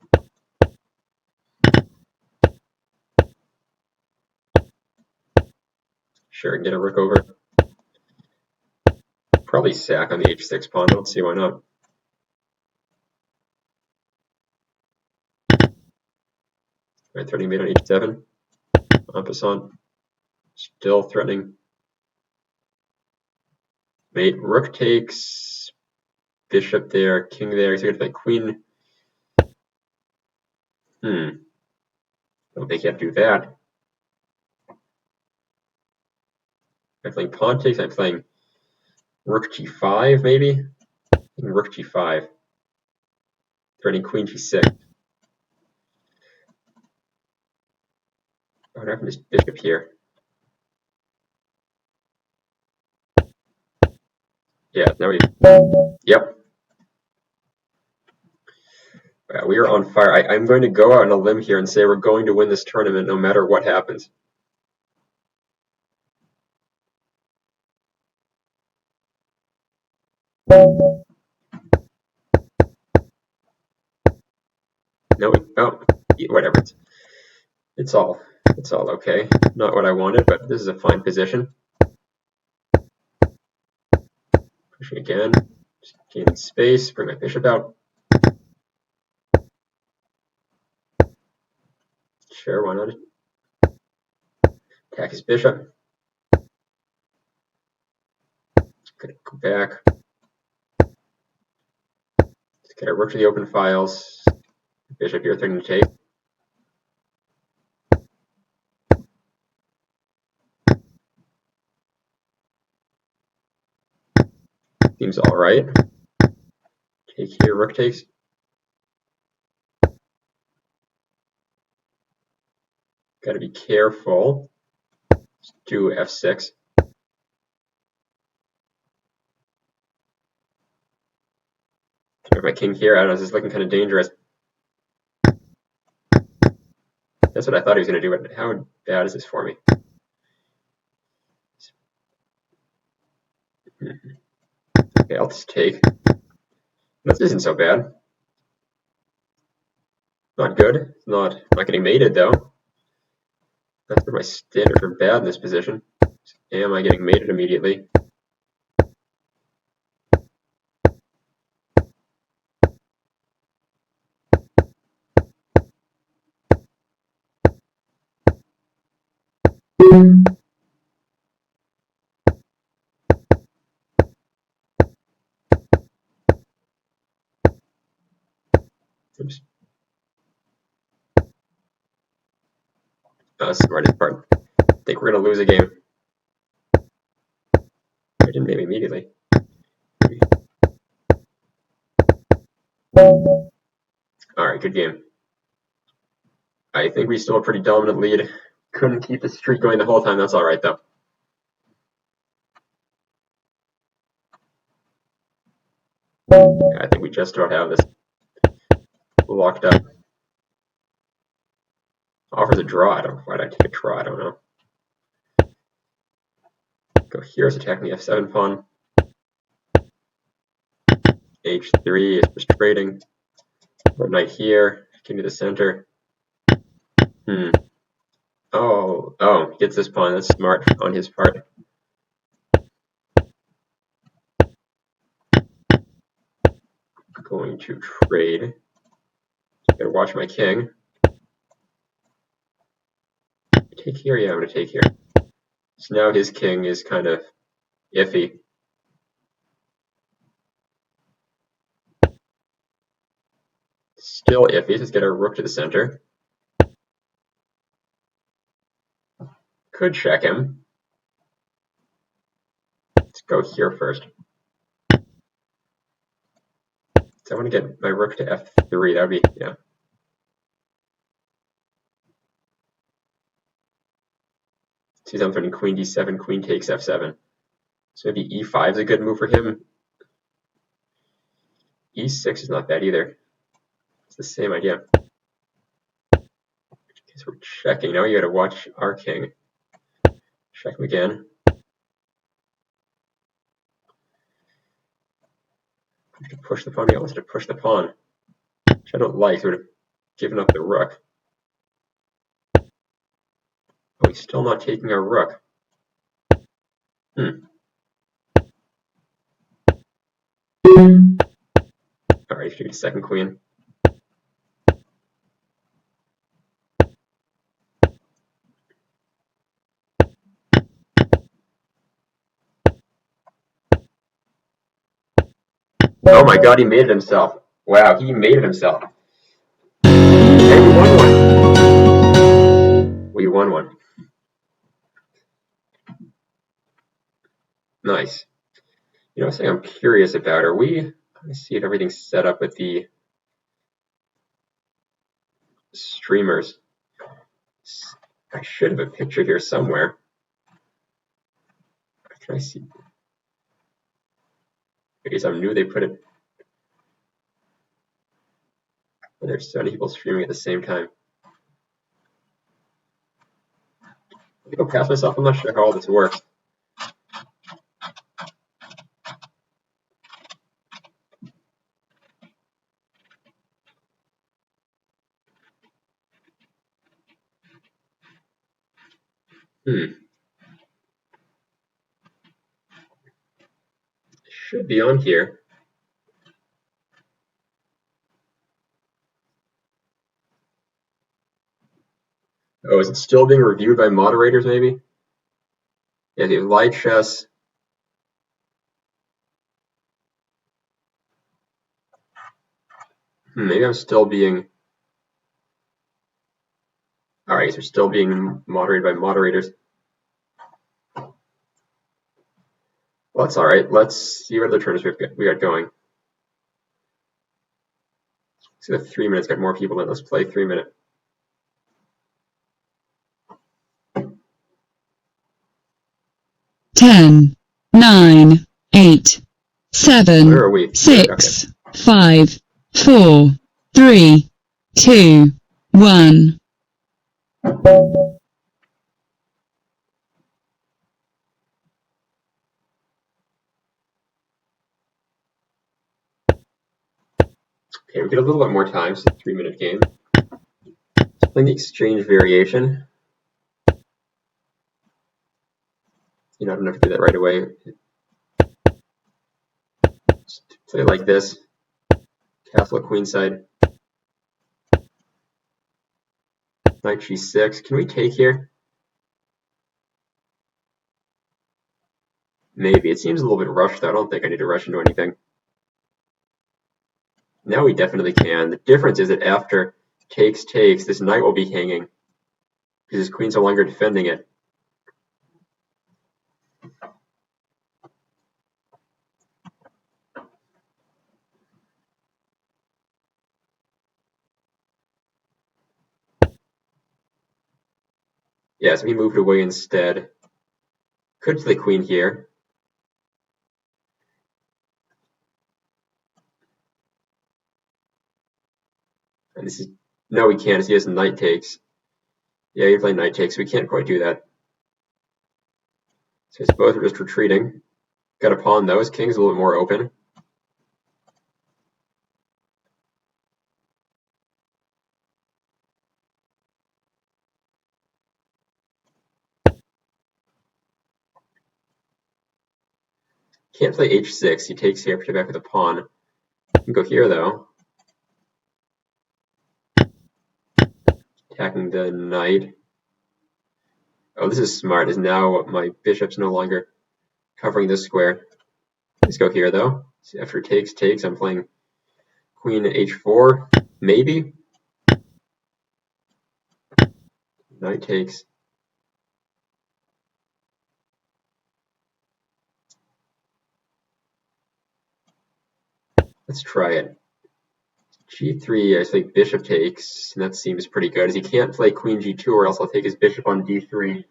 Sure, get a rook over. Probably sack on the h6 pawn, I don't see why not. Alright, threatening mate on h7. En passant. Still threatening. Mate, rook takes. Bishop there, king there, so you have to play queen. I don't think you have to do that. I'm playing pawn takes, I'm playing rook g5 maybe? Rook g5. Threatening queen g6. What happened to this bishop here? Yeah, now we. Yep. We are on fire. I'm going to go out on a limb here and say we're going to win this tournament no matter what happens. No, whatever. It's all okay. Not what I wanted, but this is a fine position. Pushing again, just gaining space, bring my bishop out. Sure, why not? Attack his bishop. Gonna go back. Let's get a rook to the open files. Bishop here, threatening to take. Seems all right. Take here, rook takes. Got to be careful. Let's do f6. There's my king here. I don't know, this is looking kind of dangerous. That's what I thought he was going to do, but how bad is this for me? Okay, I'll just take. This isn't so bad. Not good. It's not getting mated though. That's for my standard for bad in this position. Am I getting mated immediately? Oops. Smartest part. I think we're going to lose a game. I didn't maybe immediately. Maybe. Alright, good game. I think we still have a pretty dominant lead. Couldn't keep the streak going the whole time. That's alright though. I think we just about have this locked up. Offers a draw. Why'd I take a draw? I don't know. Go here is attacking the f7 pawn. h3 is frustrating. Go knight here. King to the center. Oh, gets this pawn. That's smart on his part. Going to trade. Gotta watch my king. Take here? Yeah, I'm gonna take here. So now his king is kind of iffy. Still iffy. Let's get our rook to the center. Could check him. Let's go here first. I want to get my rook to f3. That would be, yeah. See something, queen d7, queen takes f7. So maybe e5 is a good move for him. e6 is not bad either. It's the same idea. So we're checking. Now you got to watch our king. Check him again. To push the pawn. He wants to push the pawn, which I don't like. He would have given up the rook. Oh, he's still not taking our rook. Alright, he's taking a second queen. Oh my god, he made it himself. Wow, he made it himself. And we won one. We won one. Nice. You know, something I'm curious about, let me see if everything's set up with the streamers. I should have a picture here somewhere. Can I see? Because I knew they put it. There's so many people streaming at the same time. Let me go past myself. I'm not sure how all this works. Should be on here. Oh, is it still being reviewed by moderators, maybe? Yeah, the Lichess. Maybe I'm still being. Alright, so we're still being moderated by moderators. Well, that's alright. Let's see what other turns we got going. See, the 3 minutes got more people in. Let's play 3 minute. Ten, 9, 8, 7, Where are we? 6, Okay. 5, 4, 3, 2, 1. Okay, we get a little bit more time. It's a 3 minute game. Let's play the exchange variation. You know, I don't have to do that right away. Just play like this. Castle at queenside. Knight g6. Can we take here? Maybe. It seems a little bit rushed, though. I don't think I need to rush into anything. Now we definitely can. The difference is that after takes, this knight will be hanging because his queen's no longer defending it. Yeah, so he moved away instead. Could play queen here. And this is no, he can't. He has knight takes. Yeah, you play knight takes. We can't quite do that. So it's both are just retreating. Got a pawn though. His king's a little bit more open. Can't play h6. He takes here, put back with a pawn. You can go here though. Attacking the knight. Oh, this is smart. Is now my bishop's no longer covering this square. Let's go here though. So after takes, I'm playing queen h4, maybe. Knight takes. Let's try it. G3, I think bishop takes, and that seems pretty good, as he can't play queen G2 or else I'll take his bishop on D3.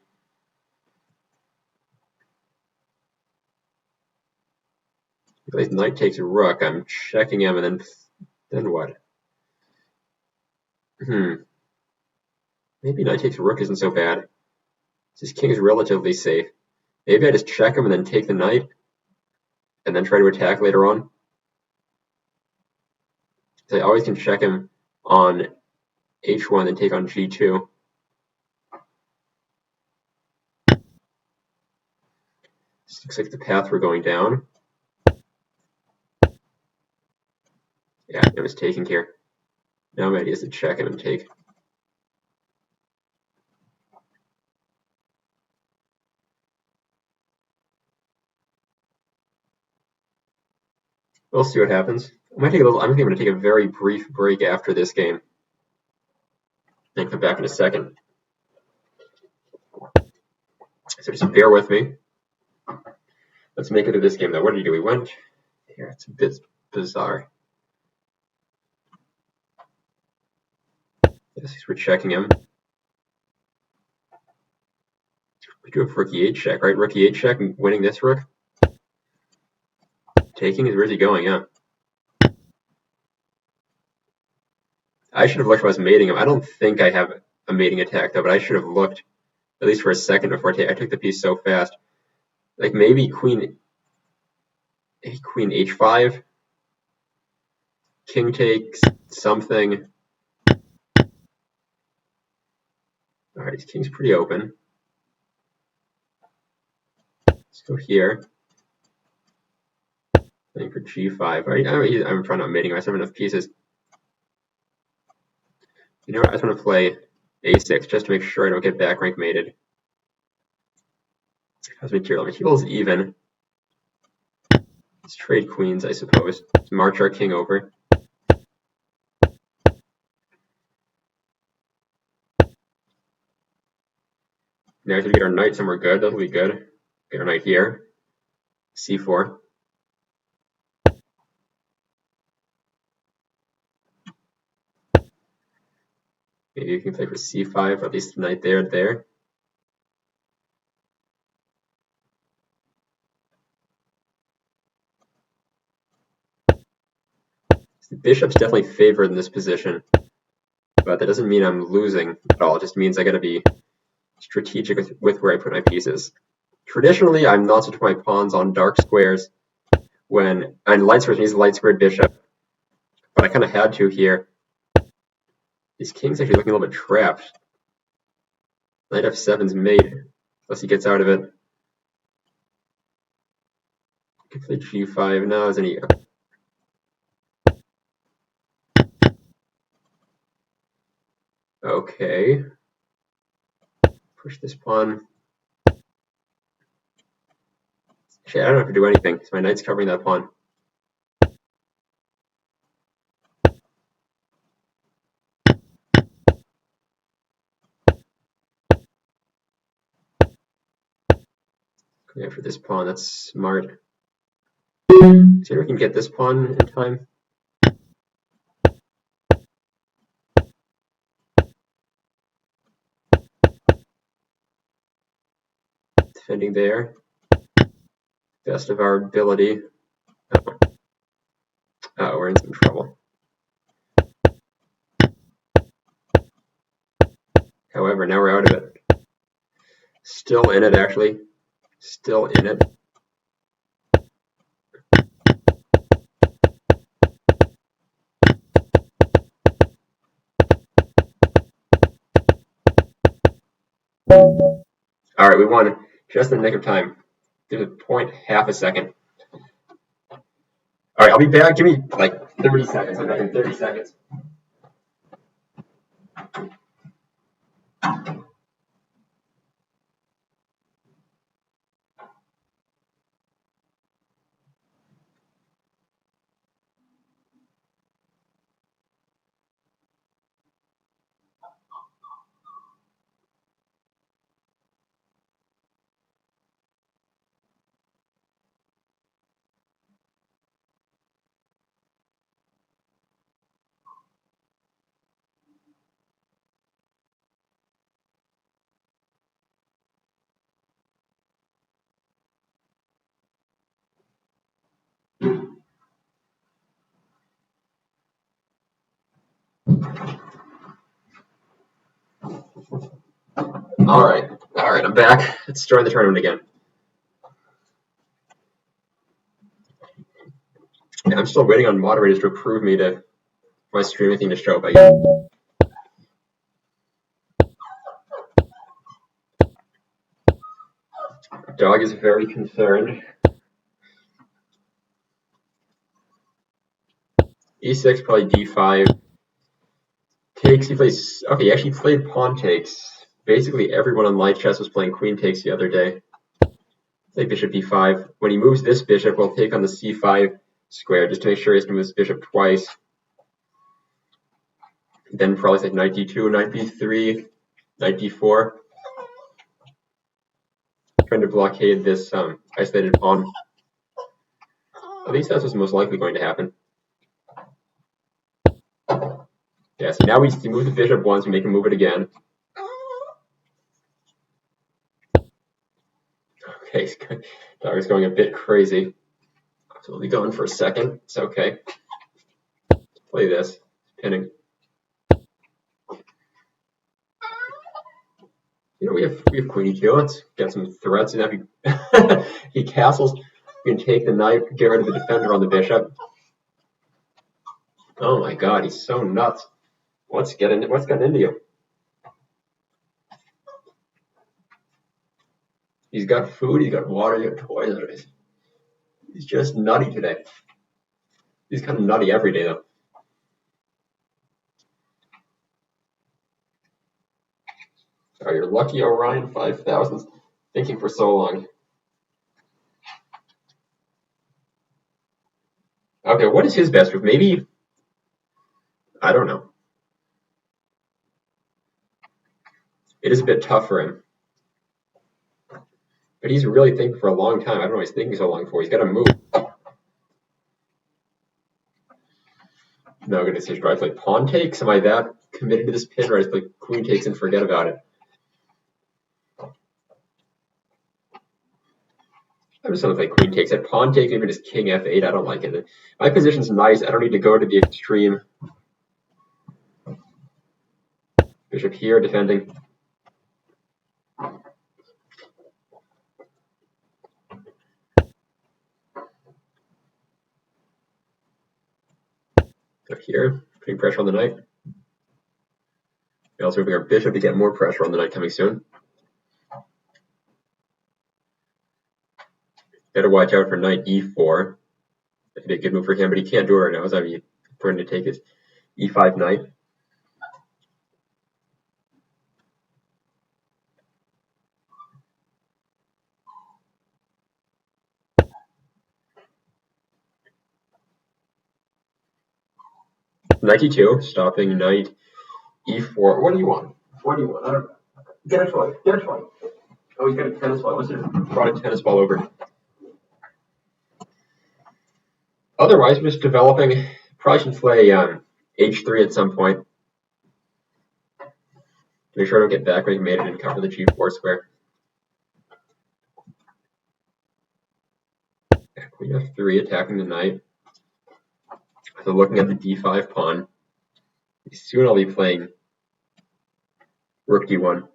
He plays knight takes rook, I'm checking him, and then what? Maybe knight takes rook isn't so bad. His king is relatively safe. Maybe I just check him and then take the knight, and then try to attack later on. I always can check him on H1 and take on G2. This looks like the path we're going down. Yeah, I was taking here. Now my idea is to check him and take. We'll see what happens. I might take a little. I think I'm going to take a very brief break after this game, and come back in a second. So just bear with me. Let's make it to this game though. What did he do? He went here. It's a bit bizarre. Yes, we're checking him. We do have rook e8 check, right? Rook e8 check, winning this rook. Taking is where's he going? Yeah. I should have looked if I was mating him. I don't think I have a mating attack though, but I should have looked at least for a second before I took the piece so fast. Like maybe queen h5, king takes something. All right, his king's pretty open. Let's go here. Playing for g5. All right, I'm trying not mating. I just have enough pieces. You know what? I just want to play a6 just to make sure I don't get back rank mated. How's material? Material's even. Let's trade queens, I suppose. Let's march our king over. Now we get our knight somewhere good. That'll be good. Get our knight here. c4. Maybe you can play for c5, or at least the knight there. The bishop's definitely favored in this position, but that doesn't mean I'm losing at all. It just means I gotta be strategic with where I put my pieces. Traditionally, I'm not to put my pawns on dark squares and light squares means light squared bishop, but I kind of had to here. His king's actually looking a little bit trapped. Knight f7's mate, unless he gets out of it. I could play g5 now. Is any? Okay. Push this pawn. Actually, I don't have to do anything because my knight's covering that pawn. Going after this pawn, that's smart. See if we can get this pawn in time. Defending there. Best of our ability. Oh, we're in some trouble. However, now we're out of it. Still in it, actually. Still in it. All right, we won just in the nick of time. There's a point, half a second. All right, I'll be back. Give me like 30 seconds. I'm back in 30 seconds. Alright, I'm back. Let's join the tournament again. Yeah, I'm still waiting on moderators to approve me to my streaming thing to show up again. Dog is very concerned. E6, probably D5. Takes, he plays, okay, he actually played pawn takes. Basically everyone on Lichess was playing queen takes the other day. Play bishop E5. When he moves this bishop, we'll take on the C5 square just to make sure he has to move his bishop twice. Then probably take knight D2, knight B3, knight D4. Trying to blockade this isolated pawn. At least that's what's most likely going to happen. Yeah, so now we move the bishop once, we make him move it again. Okay, dog is going a bit crazy. So we'll be going for a second. It's okay. Let's play this. Pinning. You know, we have queen e2. Let's get some threats. And if he castles, we can take the knight, get rid of the defender on the bishop. Oh my god, he's so nuts. What's gotten into you? He's got food, he's got water, he's got toys. He's just nutty today. He's kind of nutty every day though. Oh, you're lucky, Orion 5000. Thinking for so long. Okay, what is his best move? Maybe, I don't know. It is a bit tough for him. But he's really thinking for a long time. I don't know what he's thinking so long for. He's got to move. No good decision. Do I play pawn takes? Am I that committed to this pin, or I just play queen takes and forget about it? I'm just going to play queen takes. At pawn takes, maybe just king f8. I don't like it. My position's nice. I don't need to go to the extreme. Bishop here, defending. Go here, putting pressure on the knight. We're also moving our bishop to get more pressure on the knight coming soon. Better watch out for knight e4. That'd be a good move for him, but he can't do it right now. So I'm going to take his e5 knight. Knight e2, stopping knight e4. What do you want? What do you want? I don't know. Get a toy. Get a toy. Oh, he's got a tennis ball. What's it? Brought a tennis ball over. Otherwise, we're just developing. Probably should play h3 at some point. Make sure I don't get backbreak mated and cover the g4 square. Queen f3, attacking the knight. So looking at the d5 pawn. Soon I'll be playing rook d1.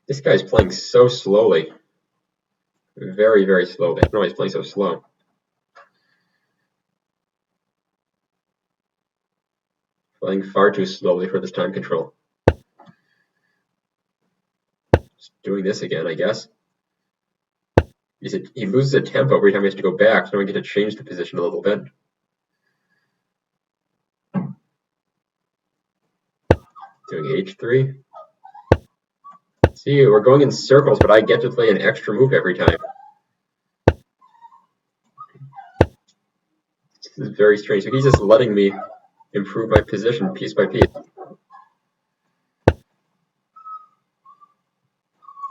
This guy's playing so slowly. Very, very slowly. I don't know why he's playing so slow. Playing far too slowly for this time control. Just doing this again, I guess. He loses a tempo every time he has to go back, so I get to change the position a little bit. Doing h3. See, we're going in circles, but I get to play an extra move every time. This is very strange. So he's just letting me improve my position piece by piece.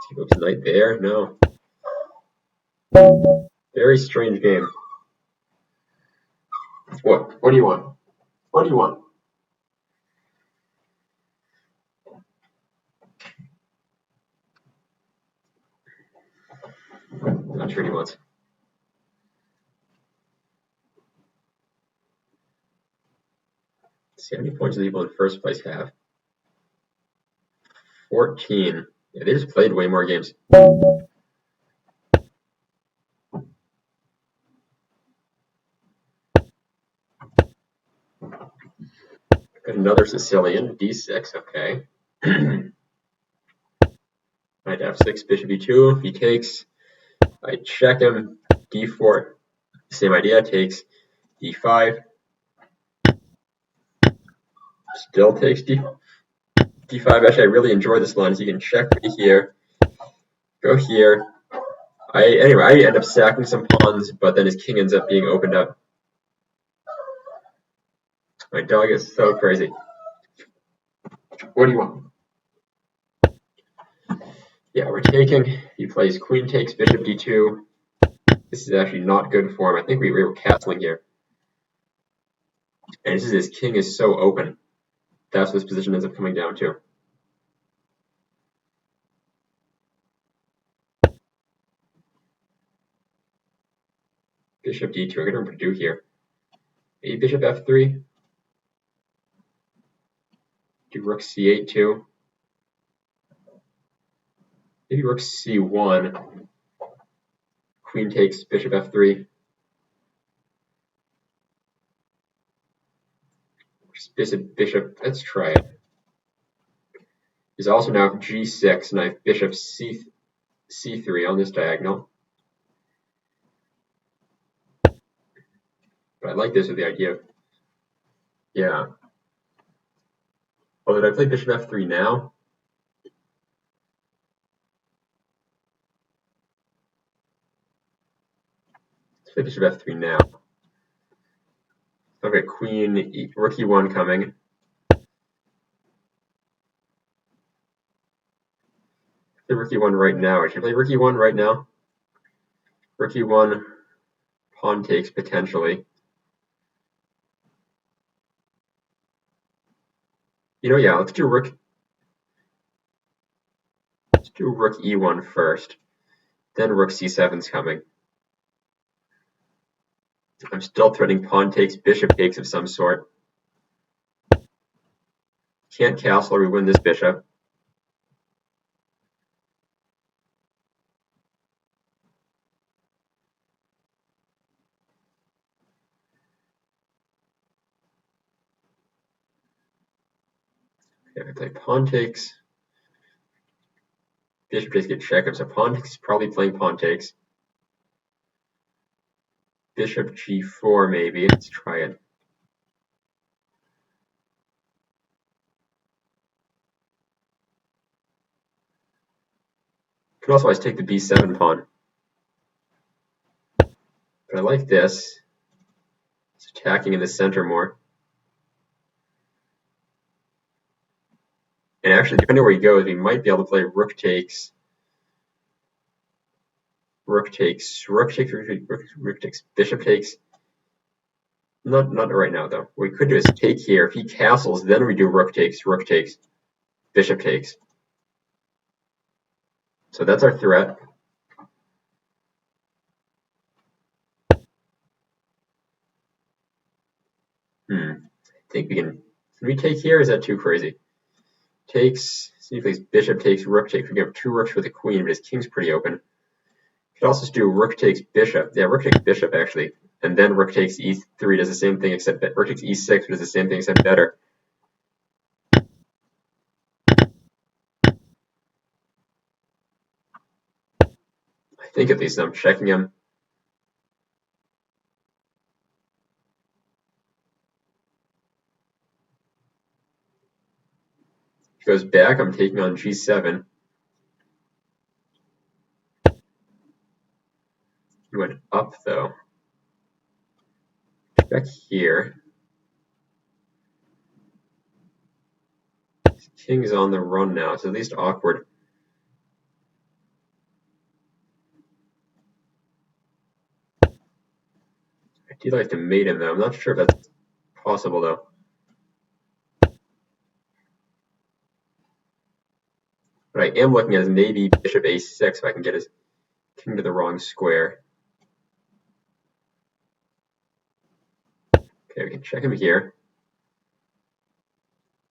He moves knight there. No. Very strange game. What? What do you want? What do you want? not sure what he wants. Let's see, how many points do the people in first place have? 14. Yeah, they just played way more games. Got another Sicilian, d6, okay. Knight f6, bishop e2. If he takes, I check him. d4, same idea, takes d5. Still takes d5. Actually, I really enjoy this line. So you can check me here, go here. Anyway, I end up sacking some pawns, but then his king ends up being opened up. My dog is so crazy. What do you want? Yeah, we're taking. He plays queen takes, bishop d2. This is actually not good for him. I think we were castling here. And this is his king is so open. That's what this position ends up coming down to. Bishop d2. I don't know what to do here. Maybe bishop f3. Do rook c8 too. Maybe rook c1. Queen takes, bishop f3. Bishop, let's try it. There's also now g6, and I have bishop c3 on this diagonal. But I like this with the idea of, yeah. Oh, did I play bishop f3 now? Let's play bishop f3 now. Okay, queen, rook e1 coming. Play rook e1 right now. I should play rook e1 right now. Rook e1, pawn takes potentially. Yeah, let's do rook e1 first. Then rook c7's coming. I'm still threatening pawn takes, bishop takes of some sort. Can't castle or we win this bishop. Okay, I play pawn takes. Bishop takes get check up, so pawn takes is probably playing pawn takes. Bishop g4 maybe. Let's try it. Could also always take the b7 pawn. But I like this. It's attacking in the center more. And actually, depending on where he goes, we might be able to play rook takes. Rook takes, bishop takes. Not right now though. What we could do is take here. If he castles, then we do rook takes, bishop takes. So that's our threat. I think we can we take here? Is that too crazy? Takes, see if he plays bishop takes, rook takes. We can have two rooks with a queen, but his king's pretty open. Could also just do rook takes bishop. Yeah, rook takes bishop actually. And then rook takes e3 does the same thing except rook takes e6 does the same thing except better. I think at least I'm checking him. If he goes back, I'm taking on g7. He went up though. Check here. His king's on the run now. It's at least awkward. I do like to mate him though. I'm not sure if that's possible though. But I am looking at his maybe bishop a6 if I can get his King to the wrong square. Okay, we can check him here.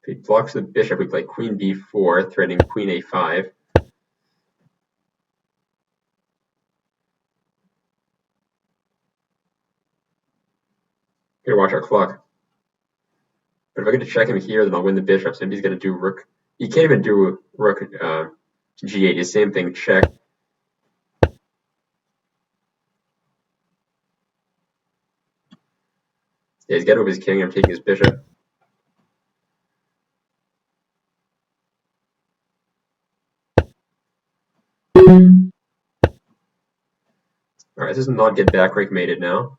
If he blocks the bishop, we play queen b4, threatening queen a5. Gotta watch our clock. But if I get to check him here, then I'll win the bishop. So maybe he's gonna do rook. He can't even do rook g8. The same thing, check. Yeah, he's got to move his king. I'm taking his bishop. Alright, this is not get back rank mated now.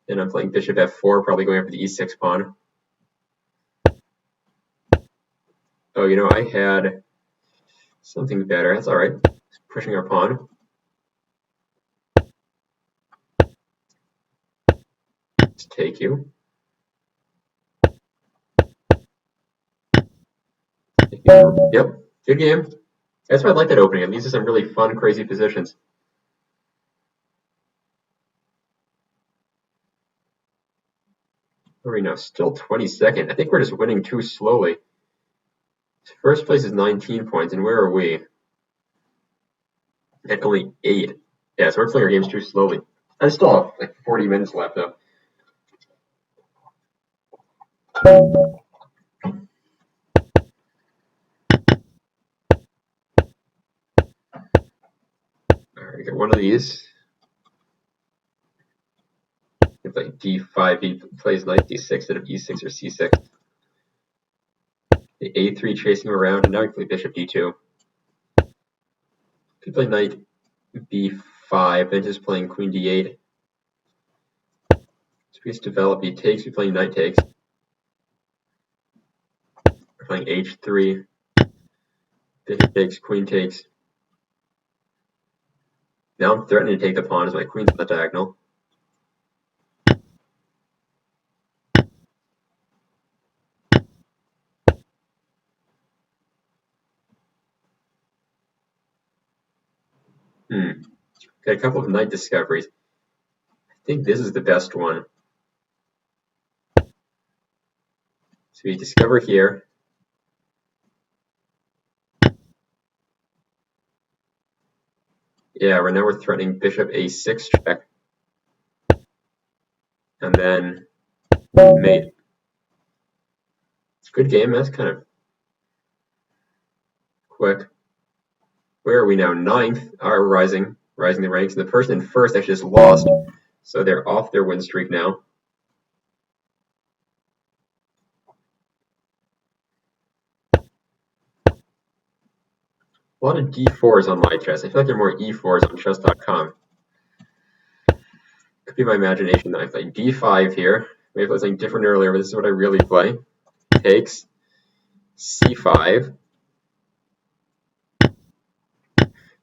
And I'm playing bishop f4, probably going after the e6 pawn. Oh, you know, I had something better. That's alright. Pushing our pawn. Let's take you. Yep, good game. That's why I like that opening. It leads to some really fun, crazy positions. Where are we now? Still 22nd. I think we're just winning too slowly. First place is 19 points, and where are we? At only 8. Yeah, so we're playing our games too slowly. I still have like 40 minutes left, though. Alright, we got one of these. You play d5, he plays knight d6 instead of e6 or c6. The a3 chasing him around, and now we play bishop d2. Could play knight b5, then just playing queen d8. So we just develop, he takes, we play knight takes. We're playing h3, bishop takes, queen takes. Now I'm threatening to take the pawn as my queen's on the diagonal. Got a couple of knight discoveries. I think this is the best one. So we discover here. Yeah, now we're threatening bishop a6 check. And then mate. It's a good game. That's kind of quick. Where are we now? 9th are rising the ranks. And the person in first actually just lost. So they're off their win streak now. A lot of d4s on my chess. I feel like there are more e4s on chess.com. Could be my imagination that I play d5 here. Maybe I played something different earlier, but this is what I really play. Takes c5.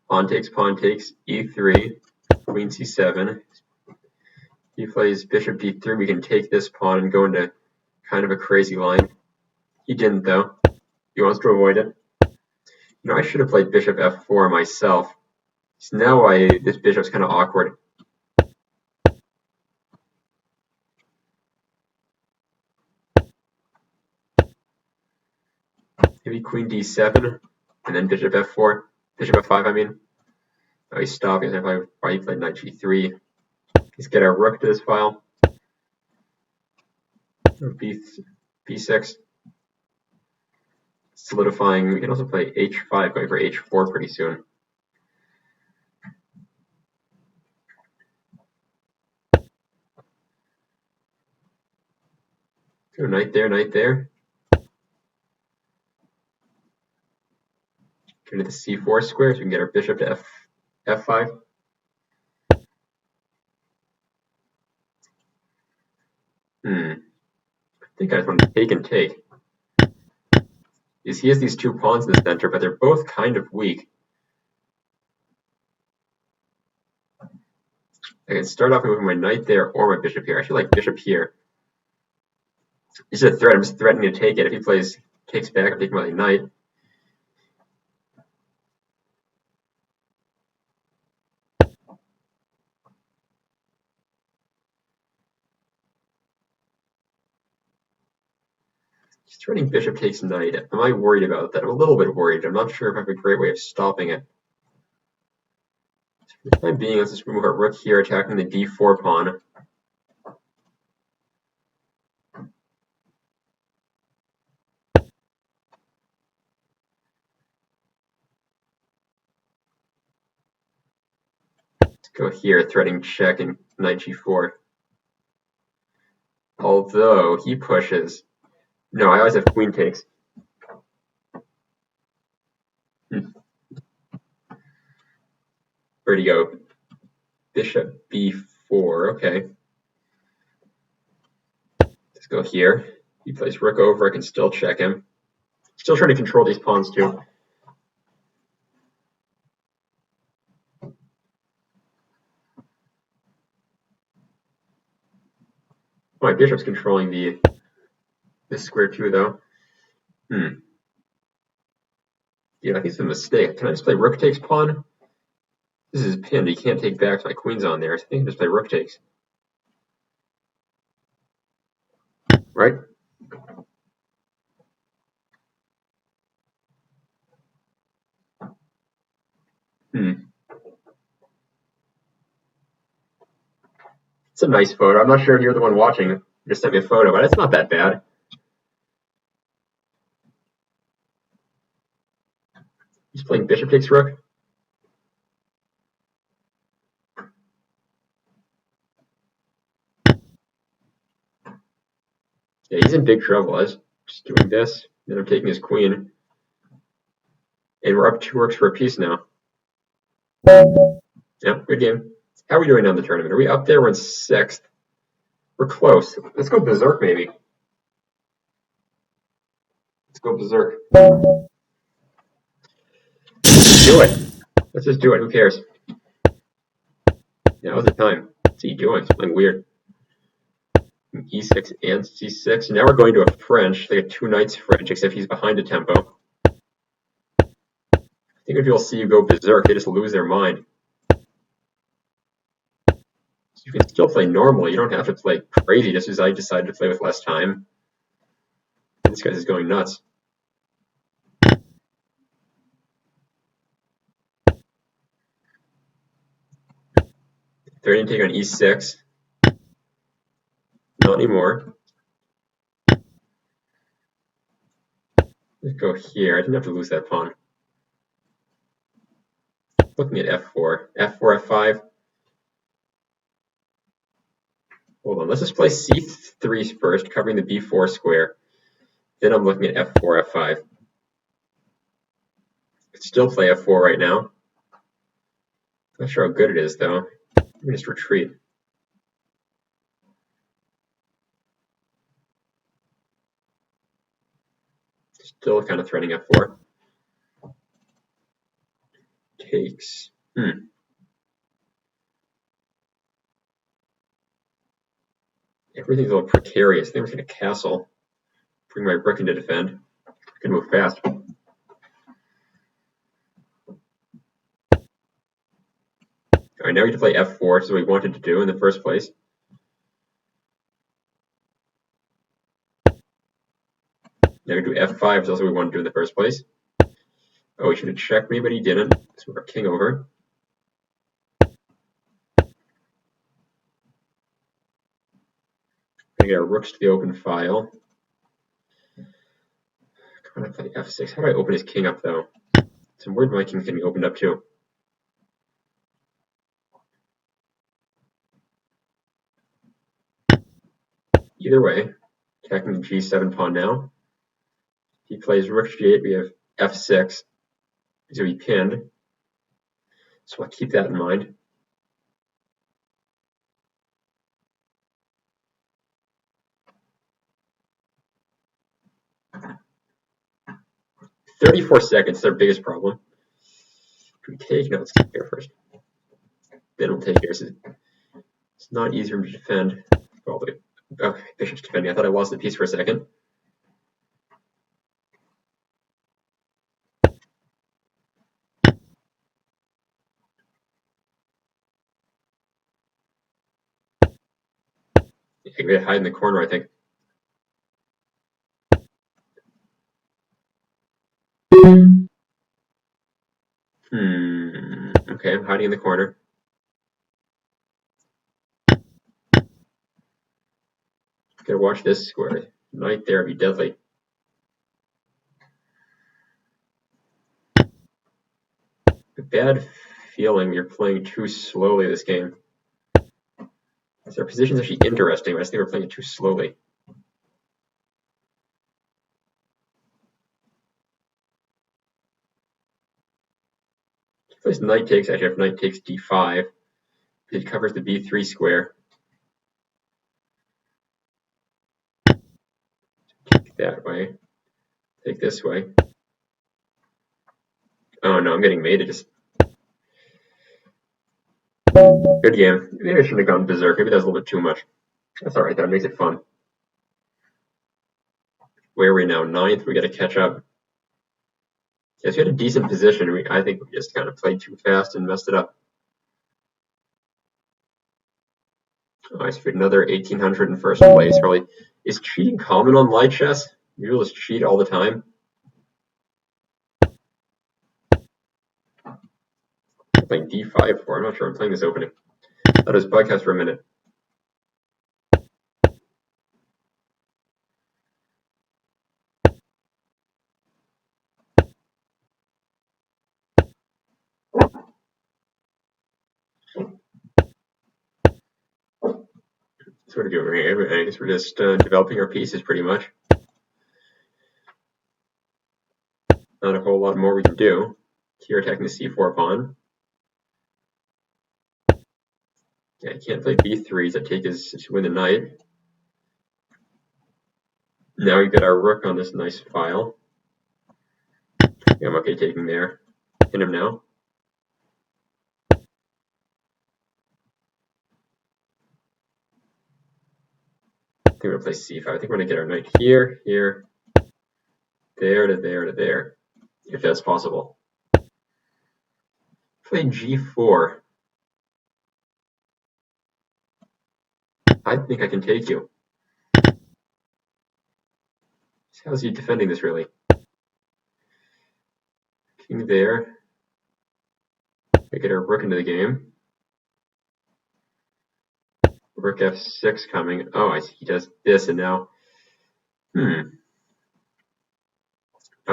Pawn takes, e3, queen c7. He plays bishop d3. We can take this pawn and go into kind of a crazy line. He didn't, though. He wants to avoid it. You know, I should have played bishop f4 myself. So now this bishop's kind of awkward. Maybe queen d7, and then bishop f4. Bishop f5, I mean. Oh, he's stopping. Why he played knight g3. Let's get our rook to this file. b6. Solidifying. We can also play h5, going for h4 pretty soon. Go knight there, knight there. Go to the c4 square so we can get our bishop to f5. I think I just want to take and take. He has these two pawns in the center, but they're both kind of weak. I can start off with my knight there or my bishop here. I actually like bishop here. This is a threat. I'm just threatening to take it. If he takes back, I'm taking my knight. He's threatening bishop takes knight. Am I worried about that? I'm a little bit worried. I'm not sure if I have a great way of stopping it. For the time being, let's just move our rook here, attacking the d4 pawn. Let's go here, threatening check and knight g4. Although he pushes. No, I always have queen takes. Where'd he go? Bishop b4. Okay. Let's go here. He plays rook over. I can still check him. Still trying to control these pawns too. My bishop's controlling this square too, though. Yeah, I think it's a mistake. Can I just play rook takes pawn? This is pinned. He can't take back, so my queen's on there. So I think I can just play rook takes. Right? It's a nice photo. I'm not sure if you're the one watching. You just sent me a photo, but it's not that bad. He's playing bishop takes rook. Yeah, he's in big trouble. I was just doing this, then I'm taking his queen. And we're up 2 rooks for a piece now. Yeah, good game. How are we doing on the tournament? Are we up there? We're in 6th. We're close. Let's go berserk, maybe. Let's go berserk. Do it. Let's just do it. Who cares? Now's the time. What's he doing? Something weird. E6 and C6. Now we're going to a French, like a 2 knights French, except he's behind a tempo. I think if people see you go berserk, they just lose their mind. So you can still play normal. You don't have to play crazy just as I decided to play with less time. And this guy's just going nuts. They're going to take on E6. Not anymore. Let's go here. I didn't have to lose that pawn. Looking at F4. F4, F5. Hold on. Let's just play C3 first, covering the B4 square. Then I'm looking at F4, F5. Could still play F4 right now. Not sure how good it is, though. Let me just retreat. Still kind of threatening F4. Takes. Everything's a little precarious. I think I'm going to castle. Bring my rook in to defend. I can move fast. Alright, now we have to play F4, so we wanted to do in the first place. Now we do F5, is also what we wanted to do in the first place. Oh, he should have checked me, but he didn't. So we're king over. We're going to get our rooks to the open file. I'm going to play F6. How do I open his king up, though? Some weird my king's going to be opened up, too. Either way, attacking the G7 pawn now. He plays rook G8, we have F6. He's going to be pinned. So I'll keep that in mind. "34 seconds is our biggest problem. Do we take? No, let's take here first. Then we'll take here. It's not easier to defend. Probably. Okay, bishop's defending. I thought I lost the piece for a second. I'm going to hide in the corner, I think. Okay, I'm hiding in the corner. Gotta watch this square. Knight there would be deadly. A bad feeling you're playing too slowly this game. So our position's actually interesting, but I just think we're playing it too slowly. If this knight takes, actually, if knight takes d5, it covers the b3 square. Take that way. Take this way. Oh no, I'm getting mated. Just good game. Maybe I shouldn't have gone berserk. Maybe that was a little bit too much. That's all right. That makes it fun. Where are we now? 9th. We got to catch up. Yes, we had a decent position. I think we just kind of played too fast and messed it up. Oh, I figured another 1800 in first place. Probably is cheating common on Lichess? You just cheat all the time. I'm playing d5 for. I'm not sure I'm playing this opening. That was podcast for a minute. So what are we doing here? I guess we're just developing our pieces pretty much. Not a whole lot more we can do. Here attacking the c4 pawn. Yeah, I can't play b3s. That take is to win the knight. Now we get our rook on this nice file. Yeah, I'm okay taking there. Hit him now. I think we're gonna play c5. I think we're gonna get our knight here, here, there to there to there, if that's possible. Play g4. I think I can take you. How's he defending this really? King there. We get our rook into the game. Rook f6 coming. Oh, I see he does this, and now, now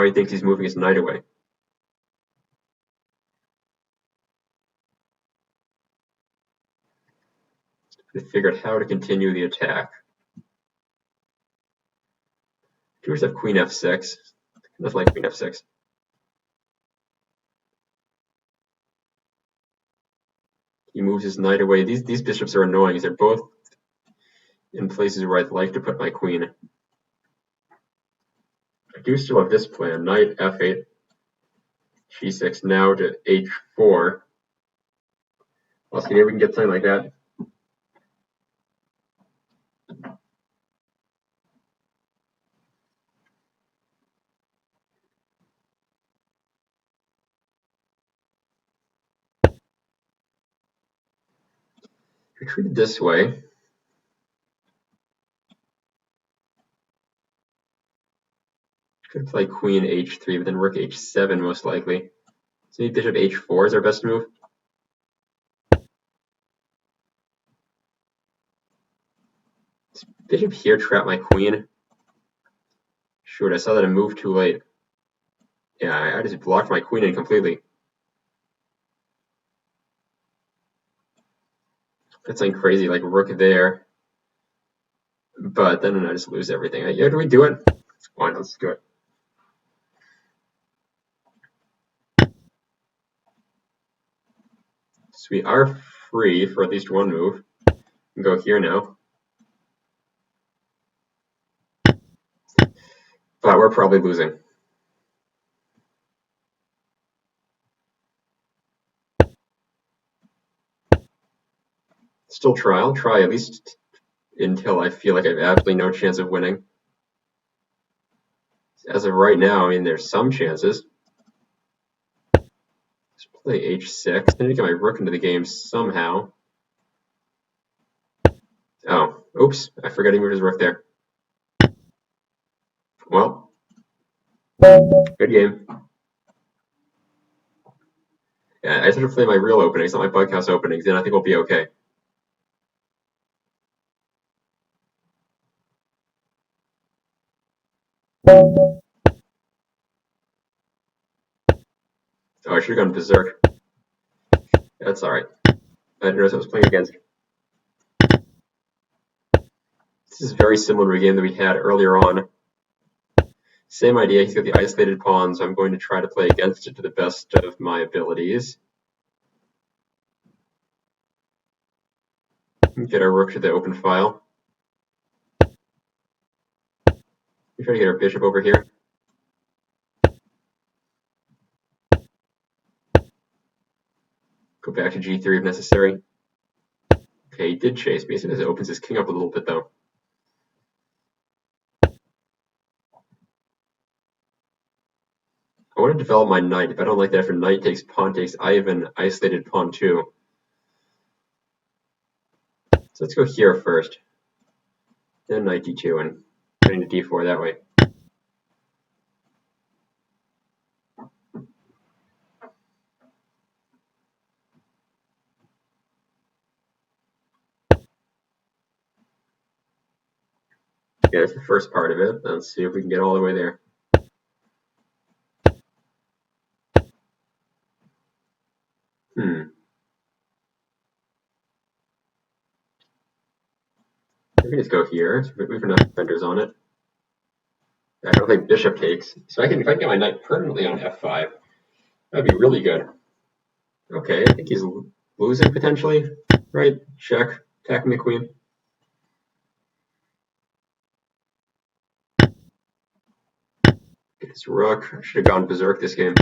he thinks he's moving his knight away. To figure out how to continue the attack. Viewers have queen f6. That's like queen f6. He moves his knight away. These bishops are annoying. They're both in places where I'd like to put my queen. I do still have this plan. Knight f8, g6, now to h4. Well, see, maybe we can get something like that. Retreat this way. Could play queen h3, but then rook h7 most likely. So maybe bishop h4 is our best move. This bishop here trapped my queen. Shoot, I saw that I moved too late. Yeah, I just blocked my queen in completely. That's like crazy, like rook there. But then I just lose everything. Yeah, do we do it? Why not? Let's do it. So we are free for at least one move. We can go here now. But we're probably losing. Still try. I'll try at least until I feel like I have absolutely no chance of winning. As of right now, I mean, there's some chances. Let's play h6. I need to get my rook into the game somehow. Oh, oops. I forgot he moved his rook there. Well, good game. Yeah, I just have to play my real openings, not my bughouse openings, then I think we'll be okay. Oh, I should have gone berserk. That's alright. I didn't notice I was playing against. This is very similar to a game that we had earlier on. Same idea, he's got the isolated pawn, so I'm going to try to play against it to the best of my abilities. Get our rook to the open file. We try to get our bishop over here. Go back to g3 if necessary. Okay, he did chase me, so this opens his king up a little bit though. I want to develop my knight. If I don't like that, after knight takes, pawn takes, I have an isolated pawn too. So let's go here first. Then knight d2 and getting to d4 that way. Yeah, that's the first part of it. Let's see if we can get all the way there. We can just go here. We have enough defenders on it. I don't think bishop takes. So if I can get my knight permanently on f5, that'd be really good. Okay, I think he's losing potentially. Right, check, attacking the queen. Get his rook. I should have gone berserk this game.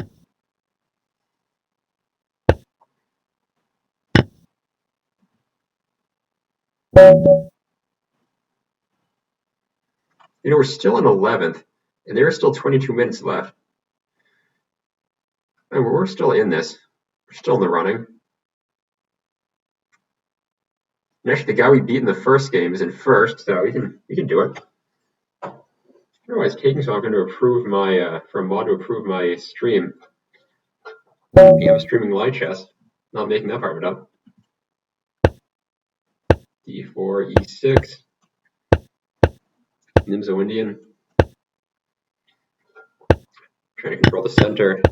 You know, we're still in 11th, and there are still 22 minutes left. And we're still in this. We're still in the running. And actually, the guy we beat in the first game is in first, so we can do it. I don't know why it's taking so long to approve my for a mod to approve my stream. I'm streaming Lichess, not making that part of it up. D4, E6. Nimzo Indian. Trying to control the center.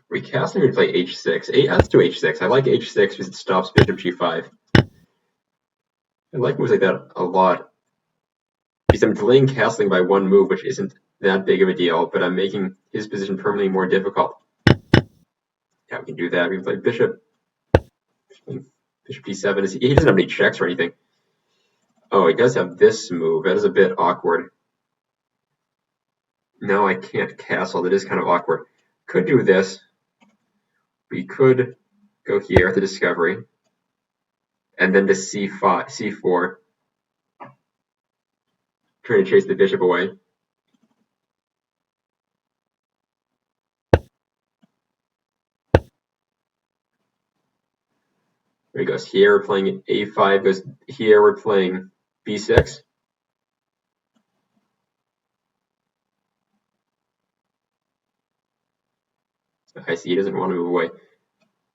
Recasting, we play H6. Let's do H6. I like H6 because it stops Bishop G5. I like moves like that a lot. Because I'm delaying castling by one move, which isn't that big of a deal, but I'm making his position permanently more difficult. Yeah, we can do that. We can play Bishop. Bishop D7. He doesn't have any checks or anything. Oh, he does have this move. That is a bit awkward. No, I can't castle. That is kind of awkward. Could do this. We could go here at the discovery. And then to C5, C4. Trying to chase the bishop away. There he goes here, we're playing A5, goes here, we're playing B6. I see he doesn't want to move away.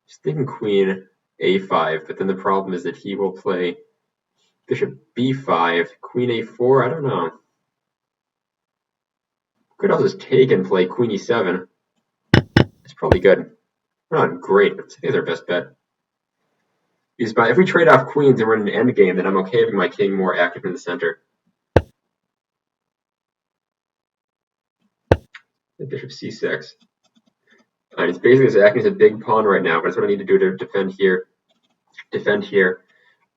Just thinking queen A5, but then the problem is that he will play bishop B5, queen A4, I don't know. Could also just take and play queen E7. It's probably good. Not great, but I think it's our best bet. If we trade off queens and we're in an endgame, then I'm okay having my king more active in the center. The bishop C6. It's basically acting as a big pawn right now, but that's what I need to do to defend here.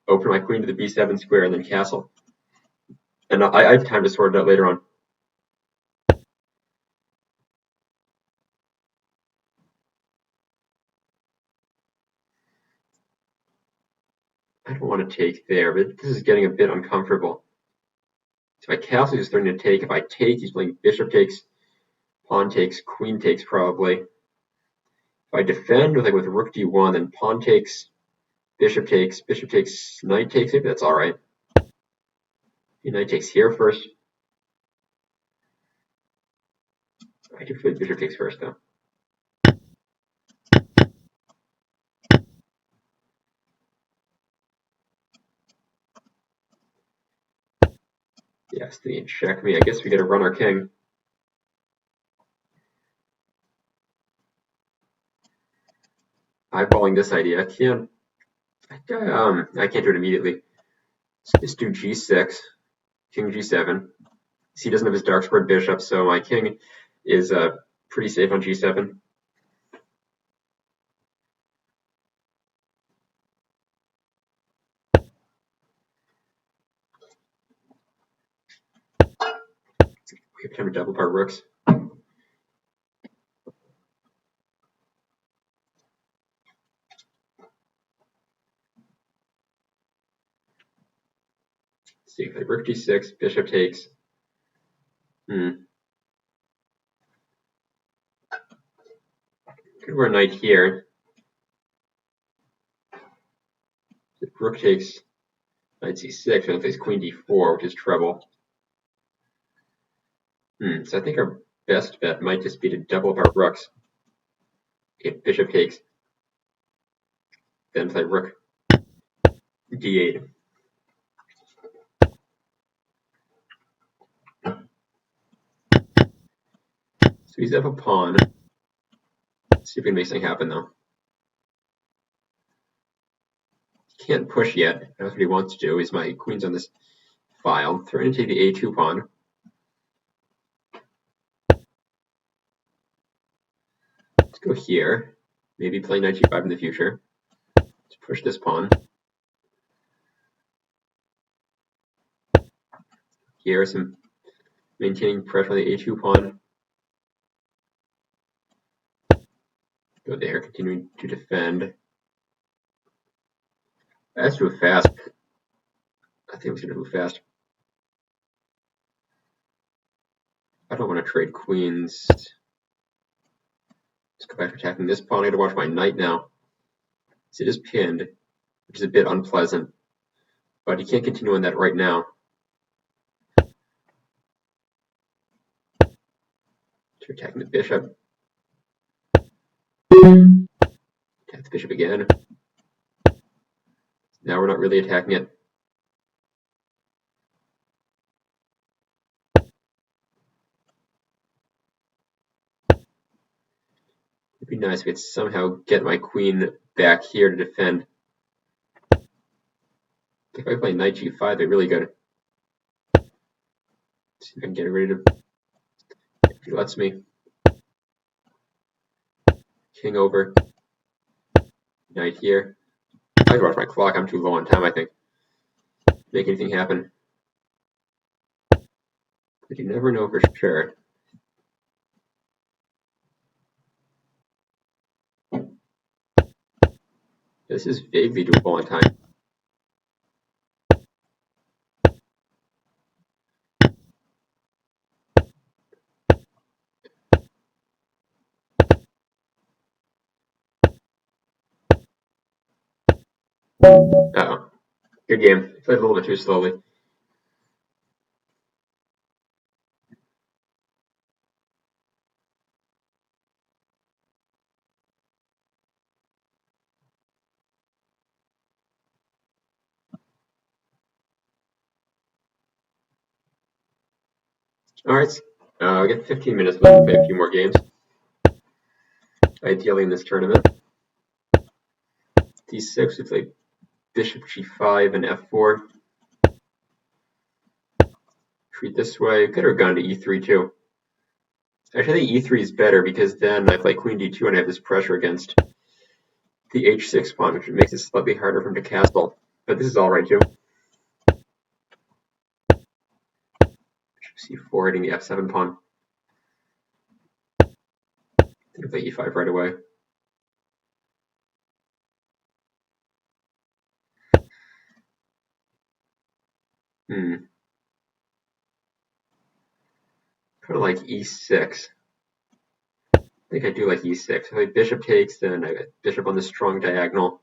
Open my queen to the B7 square, and then castle. And I have time to sort it out later on. I don't want to take there, but this is getting a bit uncomfortable. So if I castle, he's starting to take. If I take, he's playing bishop takes, pawn takes, queen takes probably. If I defend with rook d1, then pawn takes, bishop takes, knight takes. Maybe that's all right. Knight takes here first. I do play bishop takes first, though. Yes, the check me. I guess we gotta run our king. Eyeballing this idea. I can't do it immediately. Let's do g6, king g7. See, he doesn't have his dark squared bishop, so my king is pretty safe on g7. We have time to double part rooks. Let's see, if I rook g6, bishop takes. Could wear a knight here. Rook takes knight c6, and plays queen d4, which is trouble. So I think our best bet might just be to double up our rooks. If bishop takes, then play rook d8. So he's up a pawn. Let's see if we can make something happen, though. He can't push yet. That's what he wants to do. Is my queen's on this file. Threatening to take the a2 pawn. Let's go here. Maybe play knight g5 in the future. Let's push this pawn. Here, some maintaining pressure on the a2 pawn. Go there, continuing to defend. Let's move fast. I think we should move fast. I don't want to trade queens. Let's go back to attacking this pawn. I got to watch my knight now. So it is pinned, which is a bit unpleasant. But he can't continue on that right now. So attacking the bishop. Attack the bishop again. Now we're not really attacking it. It'd be nice if we could somehow get my queen back here to defend. If I play knight g5, they're really good. Let's see if I can get it ready to. If he lets me. King over. Knight here. I can watch my clock. I'm too low on time, I think. Make anything happen. But you never know for sure. This is vaguely doable on time. Uh-oh. Good game. Played a little bit too slowly. Alright, we got 15 minutes left to play a few more games. Ideally in this tournament. d6, we play bishop g5 and f4. Treat this way. Could have gone to e3 too. Actually, I think e3 is better because then I play queen d2 and I have this pressure against the h6 pawn, which makes it slightly harder for him to castle. But this is alright too. Bishop c4 hitting the f7 pawn. I think I play e5 right away. Kind of like e6. I think I do like e6. If I bishop takes, then I got bishop on the strong diagonal.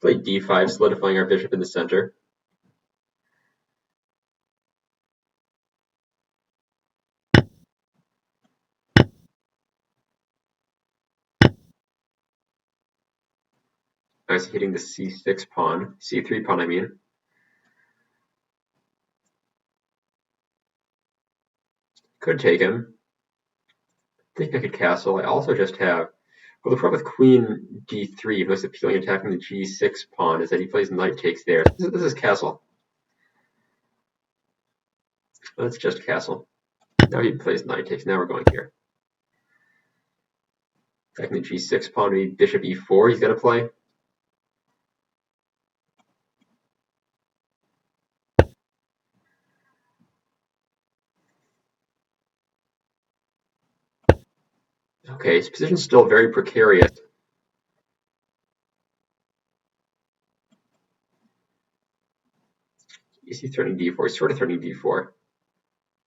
play d5, solidifying our bishop in the center. I was hitting the c6 pawn, c3 pawn I mean. Could take him. I think I could castle. I also just have, well, the problem with queen d3, most appealing attacking the g6 pawn, is that he plays knight takes there. This is castle. Let's just castle. Now he plays knight takes. Now we're going here. Attacking the g6 pawn, maybe bishop e4 he's going to play. Okay, his position's still very precarious. Is he threatening d4? He's sort of threatening d4.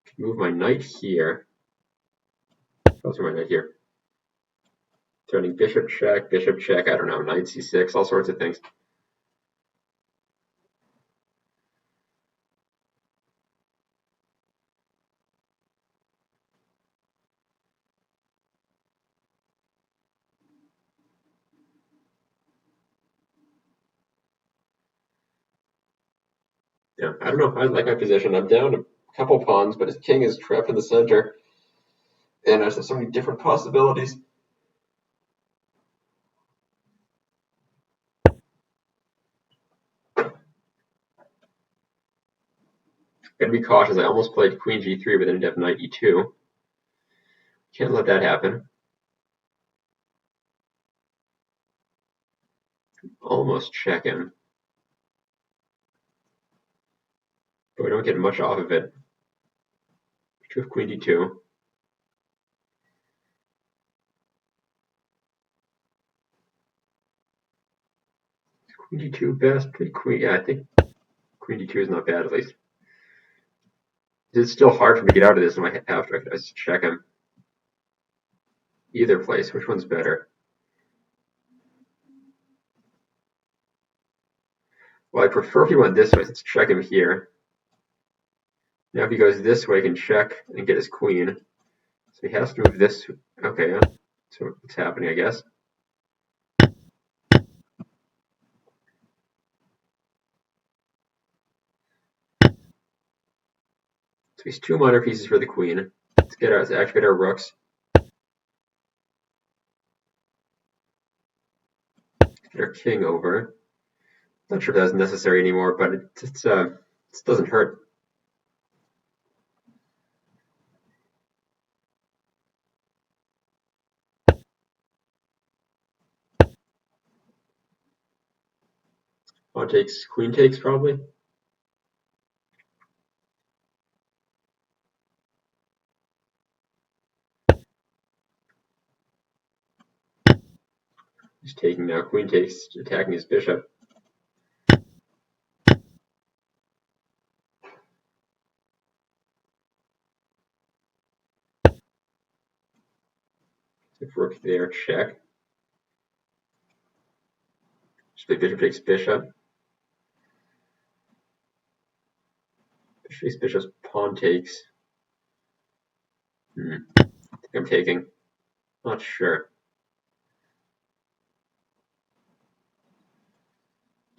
Could move my knight here. I'll throw my knight here. Threatening bishop check, I don't know, knight c6, all sorts of things. Yeah, I don't know. I like my position. I'm down a couple pawns, but his king is trapped in the center. And there's so many different possibilities. Gotta be cautious. I almost played queen g3, but then ended up knight e2. Can't let that happen. Almost check him. But we don't get much off of it. With queen d2. Queen d2 best. Queen, yeah, I think queen d2 is not bad at least. It's still hard for me to get out of this in my after. I just check him. Either place. Which one's better? Well, I prefer if he went this way. Let's check him here. Now if he goes this way, he can check and get his queen. So he has to move this. Okay, so what's happening, I guess. So he's two minor pieces for the queen. Let's activate our rooks. Get our king over. Not sure if that's necessary anymore, but it doesn't hurt. Pawn takes, queen takes probably. He's taking now. Queen takes, attacking his bishop. If rook there, check. Just play bishop takes bishop. Bishop takes bishop's pawn takes. I think I'm taking. Not sure.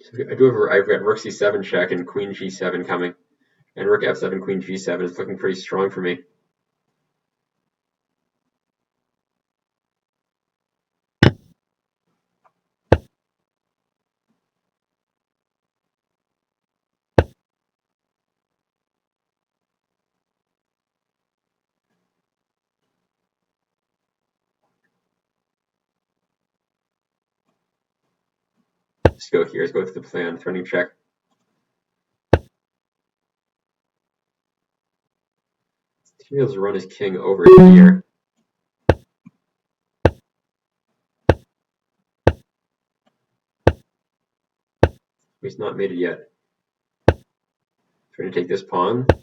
So I've got rook c7 check and queen g7 coming. And rook f7, queen g7 is looking pretty strong for me. Let's go here. Let's go with the plan. Threatening check. He feels to run his king over here. He's not made it yet. Trying to take this pawn. I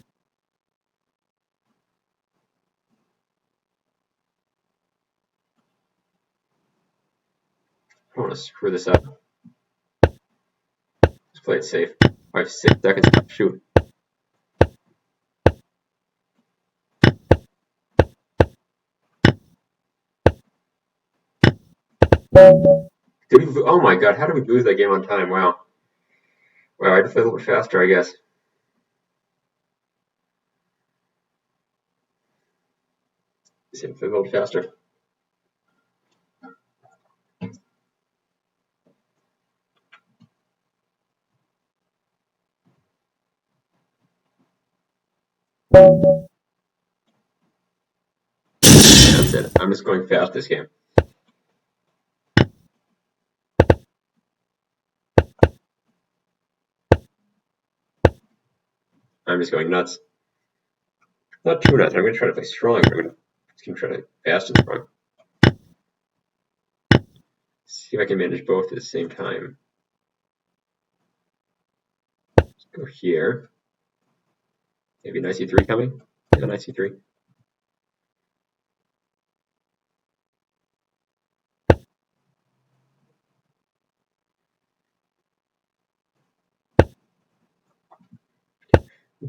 don't want to screw this up. play it safe. I have 6 seconds. Shoot. Oh my god, how did we lose that game on time? Wow. Wow, I had to play a little bit faster, I guess. Just had to play a little bit faster. That's it. I'm just going fast this game. I'm just going nuts. Not too nuts. I'm going to try to play strong. I'm going to try to play fast and strong. See if I can manage both at the same time. Let's go here. Maybe an IC3 coming. Yeah, an IC3.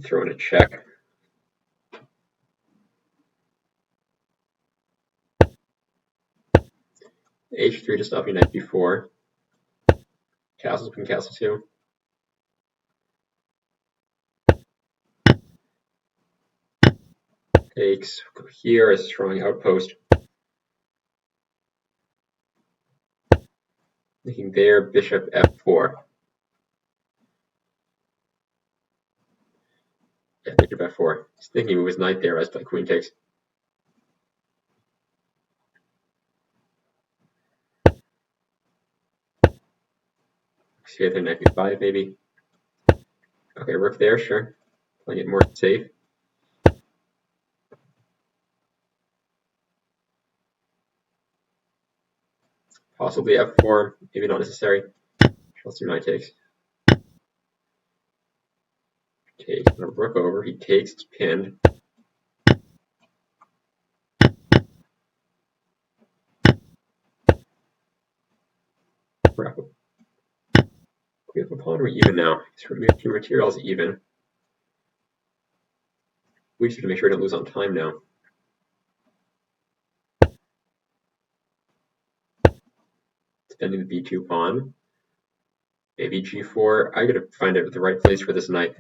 Throw in a check. H3 to stop you knight b4. Castle's been castle 2. Takes. Go here, a strong outpost. Thinking there, bishop f4. Yeah, bishop f4. He's thinking move his knight there. I just play queen takes. See if they're knight b5 maybe. Okay, rook there, sure. Playing it more safe. Possibly f4, maybe not necessary. Let's do knight takes. Takes, rook over. He takes, it's pinned. We have a pawn, we're even now. So your material is even. We just have to make sure we don't lose on time now. Defending the b2 pawn. Maybe g4. I gotta find out the right place for this knight.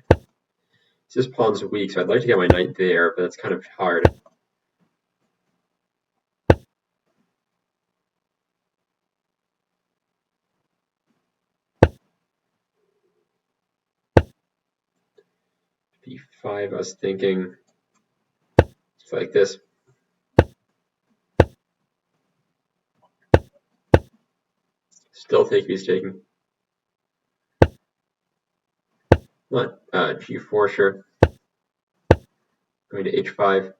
This pawn's weak, so I'd like to get my knight there, but that's kind of hard. b5, I was thinking it's like this. Still take he's taking. Not g4, sure. Going to h5.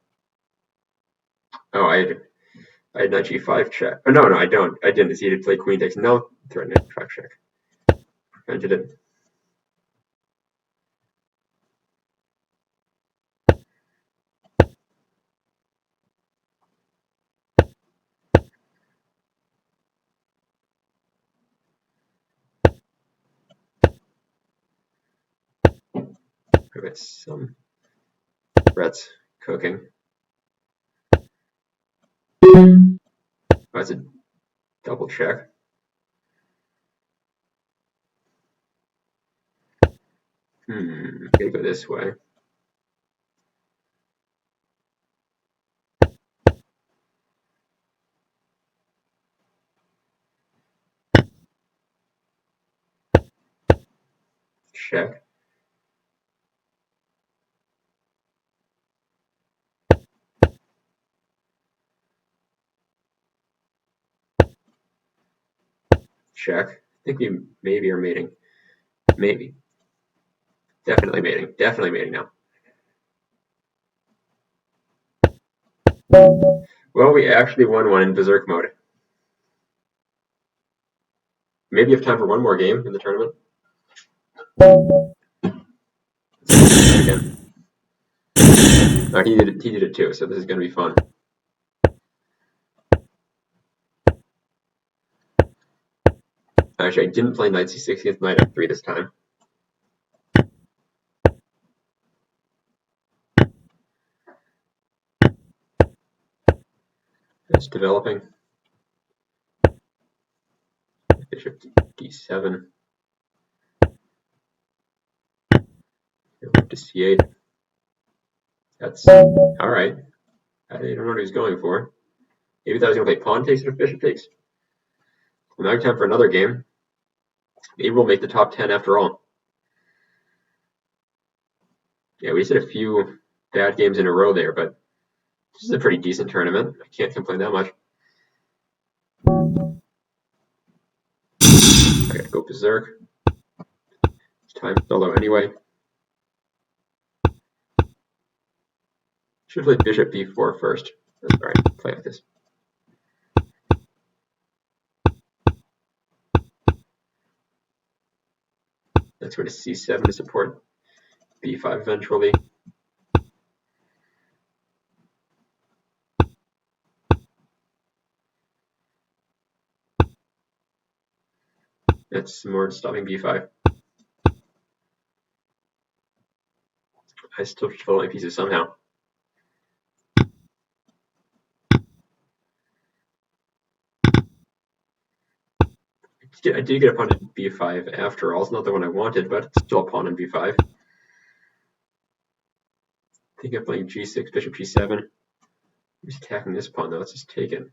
Oh, I had knight g5 check. Oh, no, I don't. I didn't. He did play queen takes. No, threatened it. Track check. Prevented it. I've got some threats cooking. Oh, that's a double check. Gotta go this way. Check. Check. I think we maybe are mating. Maybe. Definitely mating. Definitely mating now. Well, we actually won one in Berserk mode. Maybe you have time for one more game in the tournament. Again. Oh, he did it too, so this is going to be fun. Actually, I didn't play knight c6 against knight f3 this time. That's developing. Bishop d7. Rook to c8. That's alright. I don't know what he was going for. Maybe thought he was going to play pawn takes or bishop takes. Well, now time for another game. Maybe we'll make the top 10 after all. Yeah, we just had a few bad games in a row there, but this is a pretty decent tournament. I can't complain that much. I gotta go berserk. It's time solo anyway. Should play bishop b4 first. That's alright, play like this. Let's go to c7 to support b5 eventually. That's more stopping b5. I still should follow my pieces somehow. I did get a pawn on b5 after all. It's not the one I wanted, but it's still a pawn on b5. I think I'm playing g6, bishop g7. I'm just attacking this pawn though. Let's just take it.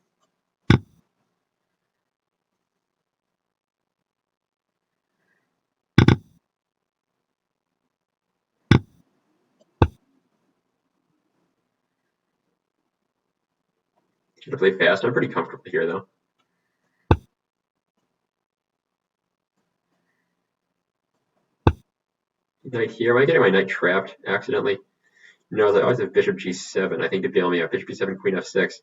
Should have played fast. I'm pretty comfortable here though. Knight here. Am I getting my knight trapped accidentally? No, I always have bishop g7. I think to bail me out. Bishop b7, queen f6.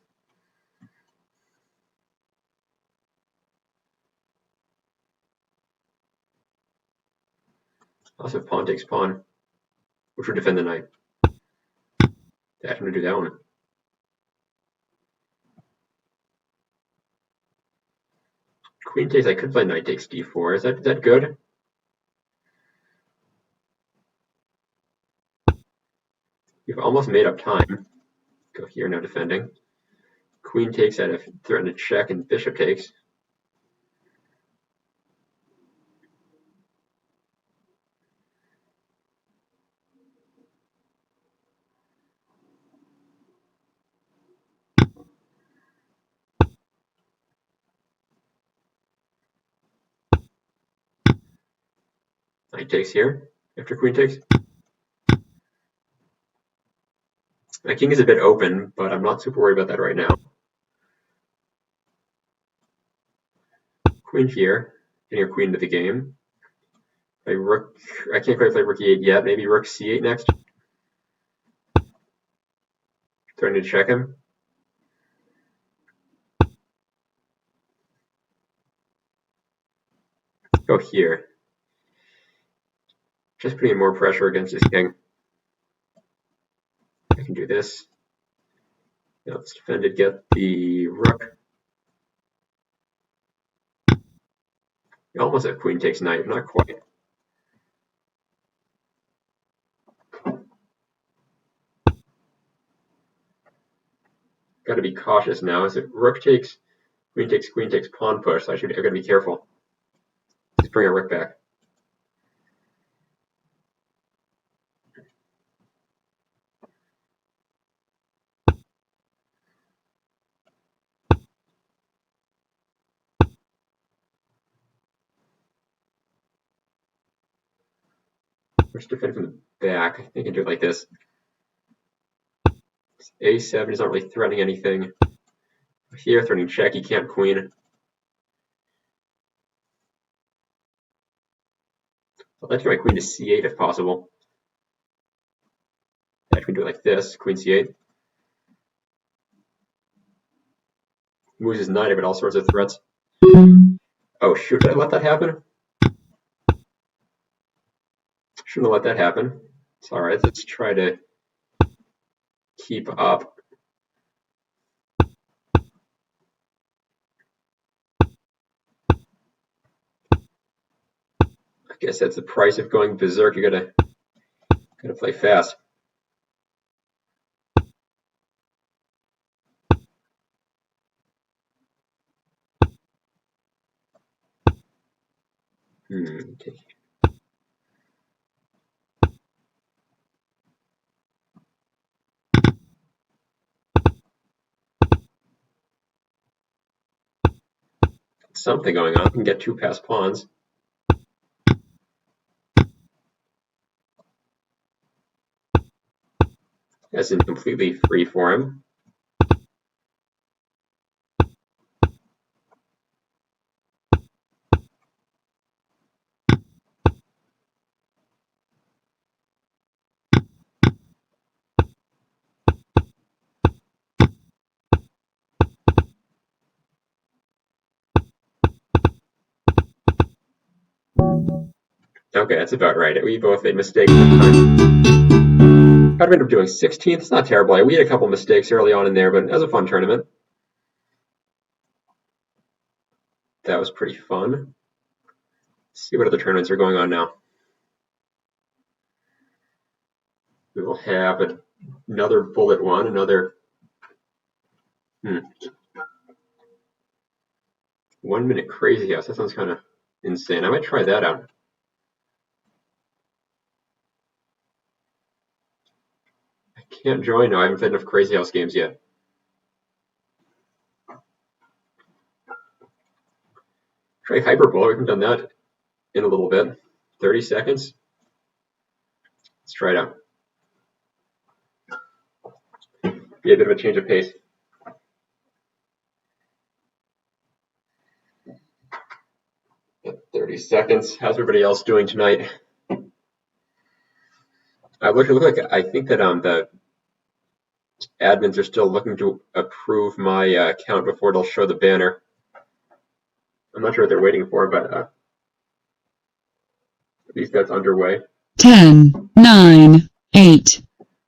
Also pawn takes pawn, which would defend the knight. Yeah, I'm gonna do that one. Queen takes. I could play knight takes d4. Is that good? We've almost made up time. Go here now defending. Queen takes out of threaten to check, and bishop takes. Knight takes here after queen takes. My king is a bit open, but I'm not super worried about that right now. Queen here, getting a queen into the game. Play rook. I can't quite play rook e8 yet. Maybe rook c8 next. Threatening to check him. Go here. Just putting more pressure against his king. I can do this. Now let's defend it, get the rook. We almost have queen takes knight, not quite. Got to be cautious now. Is it rook takes, queen takes pawn push? So I got to be careful. Let's bring our rook back. Let's defend from the back. I think I can do it like this. A7 is not really threatening anything. Here, threatening check. He can't queen. I'd like to get my queen to c8 if possible. I can do it like this. Queen c8. Moves his knight, but all sorts of threats. Oh shoot! Did I let that happen? Shouldn't have let that happen. It's all right. Let's try to keep up. I guess that's the price of going berserk. You gotta play fast. Okay. Something going on. I can get 2 passed pawns. That's in completely free for him. Okay, that's about right. We both made mistakes this time. I'd end up doing 16th. It's not terrible. We had a couple mistakes early on in there, but it was a fun tournament. That was pretty fun. Let's see what other tournaments are going on now. We will have another bullet one, another 1 minute crazy house. That sounds kind of insane. I might try that out. I can't join. No, I haven't played enough crazy house games yet. Try hyperbole. We haven't done that in a little bit. 30 seconds. Let's try it out. Be a bit of a change of pace. 30 seconds. How's everybody else doing tonight? I think that the admins are still looking to approve my account before they'll show the banner. I'm not sure what they're waiting for, but at least that's underway. 10, 9, 8,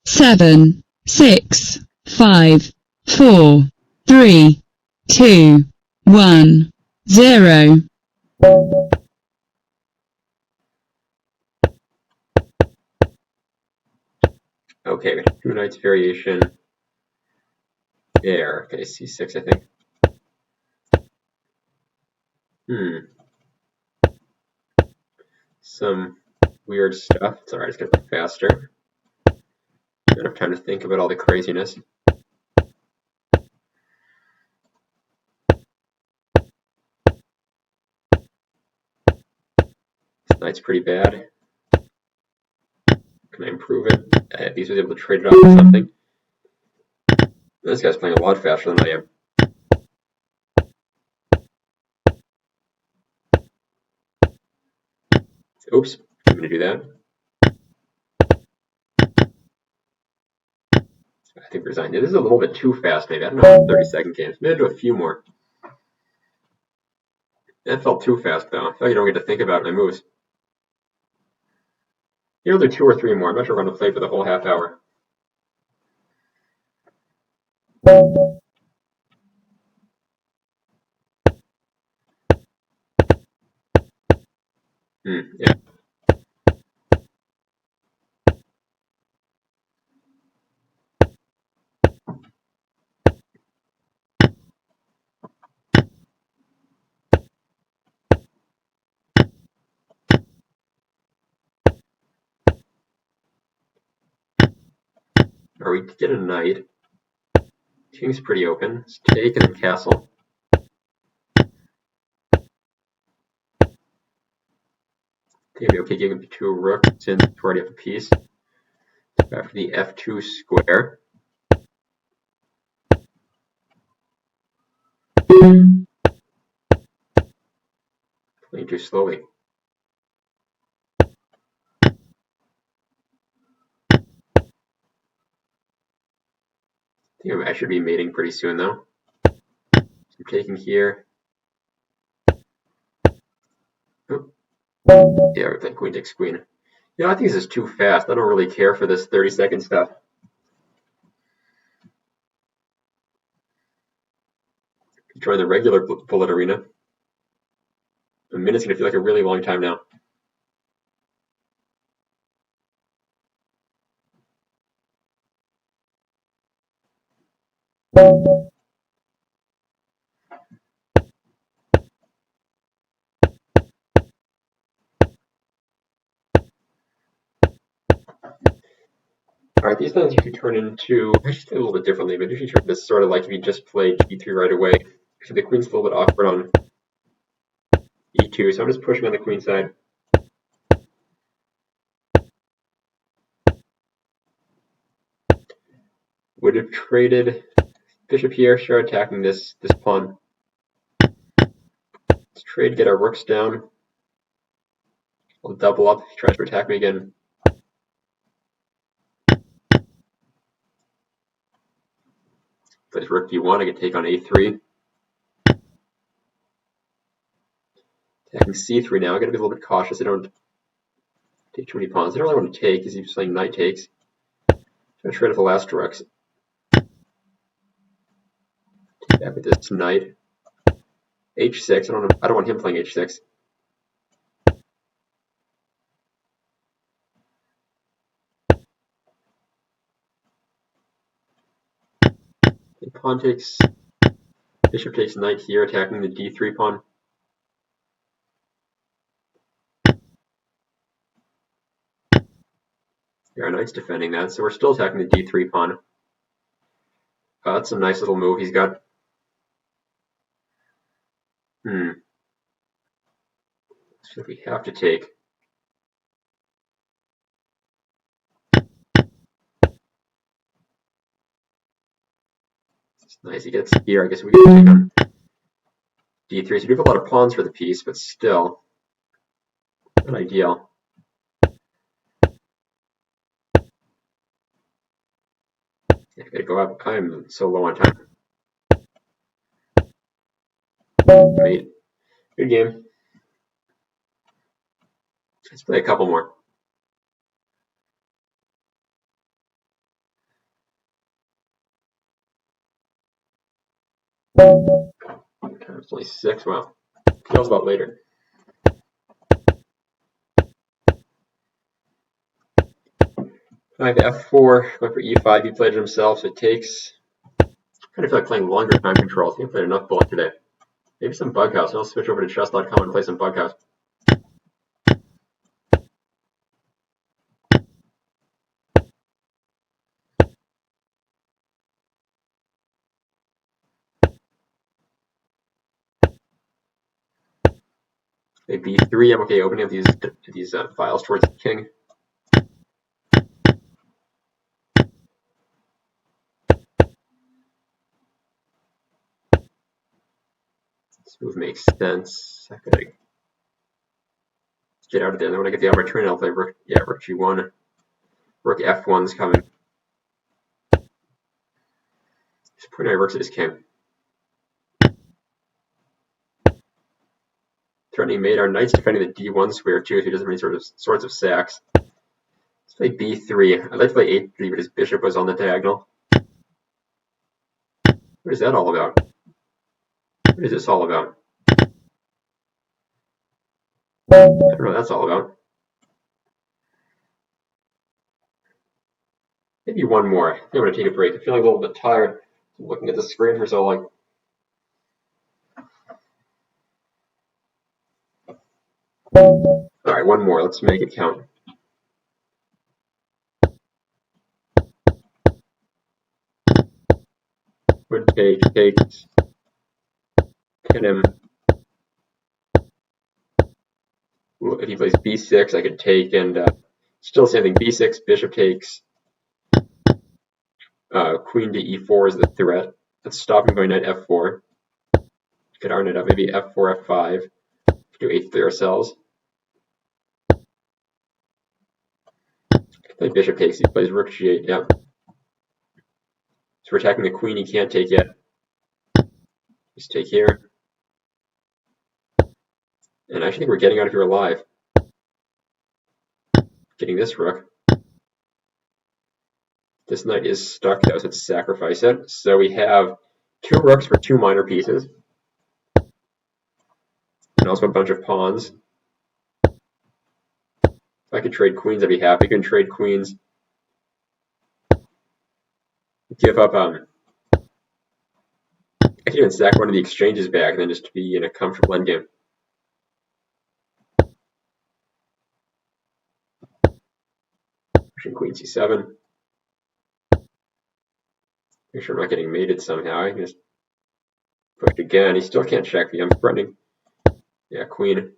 7, 6, 5, 4, 3, 2, 1, 0. Okay, we have 2 knights variation there. Okay, c6, I think. Some weird stuff. It's alright, it's gonna be faster. Don't have time to think about all the craziness. This knight's pretty bad. Can I improve it? At least I was able to trade it off or something. This guy's playing a lot faster than I am. Oops, I'm going to do that. I think resign. This is a little bit too fast, maybe. I don't know, 30-second games. Maybe I'll do a few more. That felt too fast, though. I feel like you don't get to think about my moves. You'll do 2 or 3 more. I'm not sure we're going to play for the whole half hour. Yeah. Or we get a knight. King's pretty open. Let's take and then castle. Maybe okay, giving 2 rook since we already have a piece. After the f2 square. Playing too slowly. I think I should be mating pretty soon, though. So I'm taking here. Oh. Yeah, we're playing queen takes queen. You know, I think this is too fast. I don't really care for this 30-second stuff. Join the regular bullet arena. A minute's going to feel like a really long time now. Alright, these lines usually turn into, I should say a little bit differently, but usually turn into sort of like if you just played g3 right away. So the queen's a little bit awkward on e2, so I'm just pushing on the queen side. Would have traded bishop here, sure, attacking this pawn. Let's trade, get our rooks down. I'll double up, he tries to attack me again. Plays rook d1, I can take on a3. Attacking c3 now, I gotta be a little bit cautious, I don't take too many pawns. I don't really want to take, because he's playing knight takes. I'm gonna trade off the last rooks. Take back with this knight. h6, I don't want him playing h6. Pawn takes, bishop takes knight here, attacking the d3 pawn. Yeah, our knight's defending that, so we're still attacking the d3 pawn. That's a nice little move he's got. So we have to take. It's nice, he gets here, I guess we get to take on d3. So we do have a lot of pawns for the piece, but still not ideal. Yeah, I gotta go up. I'm so low on time. Mate. Good game. Let's play a couple more. It's only 6. Wow. Feels about later. I have f4, going for e5. He played it himself, so it takes. I kind of feel like playing longer time control. I think I played enough bullet today. Maybe some Bughouse. I'll switch over to chess.com and play some Bughouse. b3. I'm okay opening up these files towards the king. This move makes sense. I could get out of there. Then when I get the opportunity, I'll play rook. Yeah, rook g1. Rook f1's coming. Just putting my rooks at his king. Threatening mate. Our knight's defending the d1 square too, so he doesn't have any sorts of sacks. Let's play b3. I'd like to play a3, but his bishop was on the diagonal. What is that all about? What is this all about? I don't know what that's all about. Maybe one more. I think I'm going to take a break. I'm feeling a little bit tired looking at the screen for so long. Alright, one more. Let's make it count. Would take, takes, pin him. If he plays b6, I could take and still same thing. b6, bishop takes. Queen to e4 is the threat. Let's stop him going knight f4. Get our knight up, maybe f4, f5. Do a3 ourselves. Play bishop takes, he plays rook g8, yeah. So we're attacking the queen, he can't take yet. Just take here. And I actually think we're getting out of here alive. Getting this rook. This knight is stuck though, so let's sacrifice it. So we have 2 rooks for 2 minor pieces. And also a bunch of pawns. If I could trade queens, I'd be happy. You can trade queens. Give up, I could even sack one of the exchanges back and then just be in a comfortable endgame. Pushing queen c7. Make sure I'm not getting mated somehow. I can just push again. He still can't check me. I'm threatening. Yeah, queen.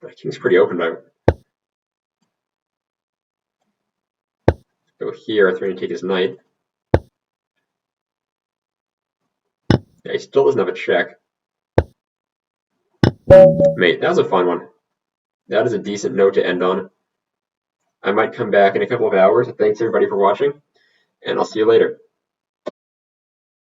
The king's pretty open, but go here, threatening to take his knight. Yeah, he still doesn't have a check. Mate, that was a fun one. That is a decent note to end on. I might come back in a couple of hours. Thanks everybody for watching, and I'll see you later.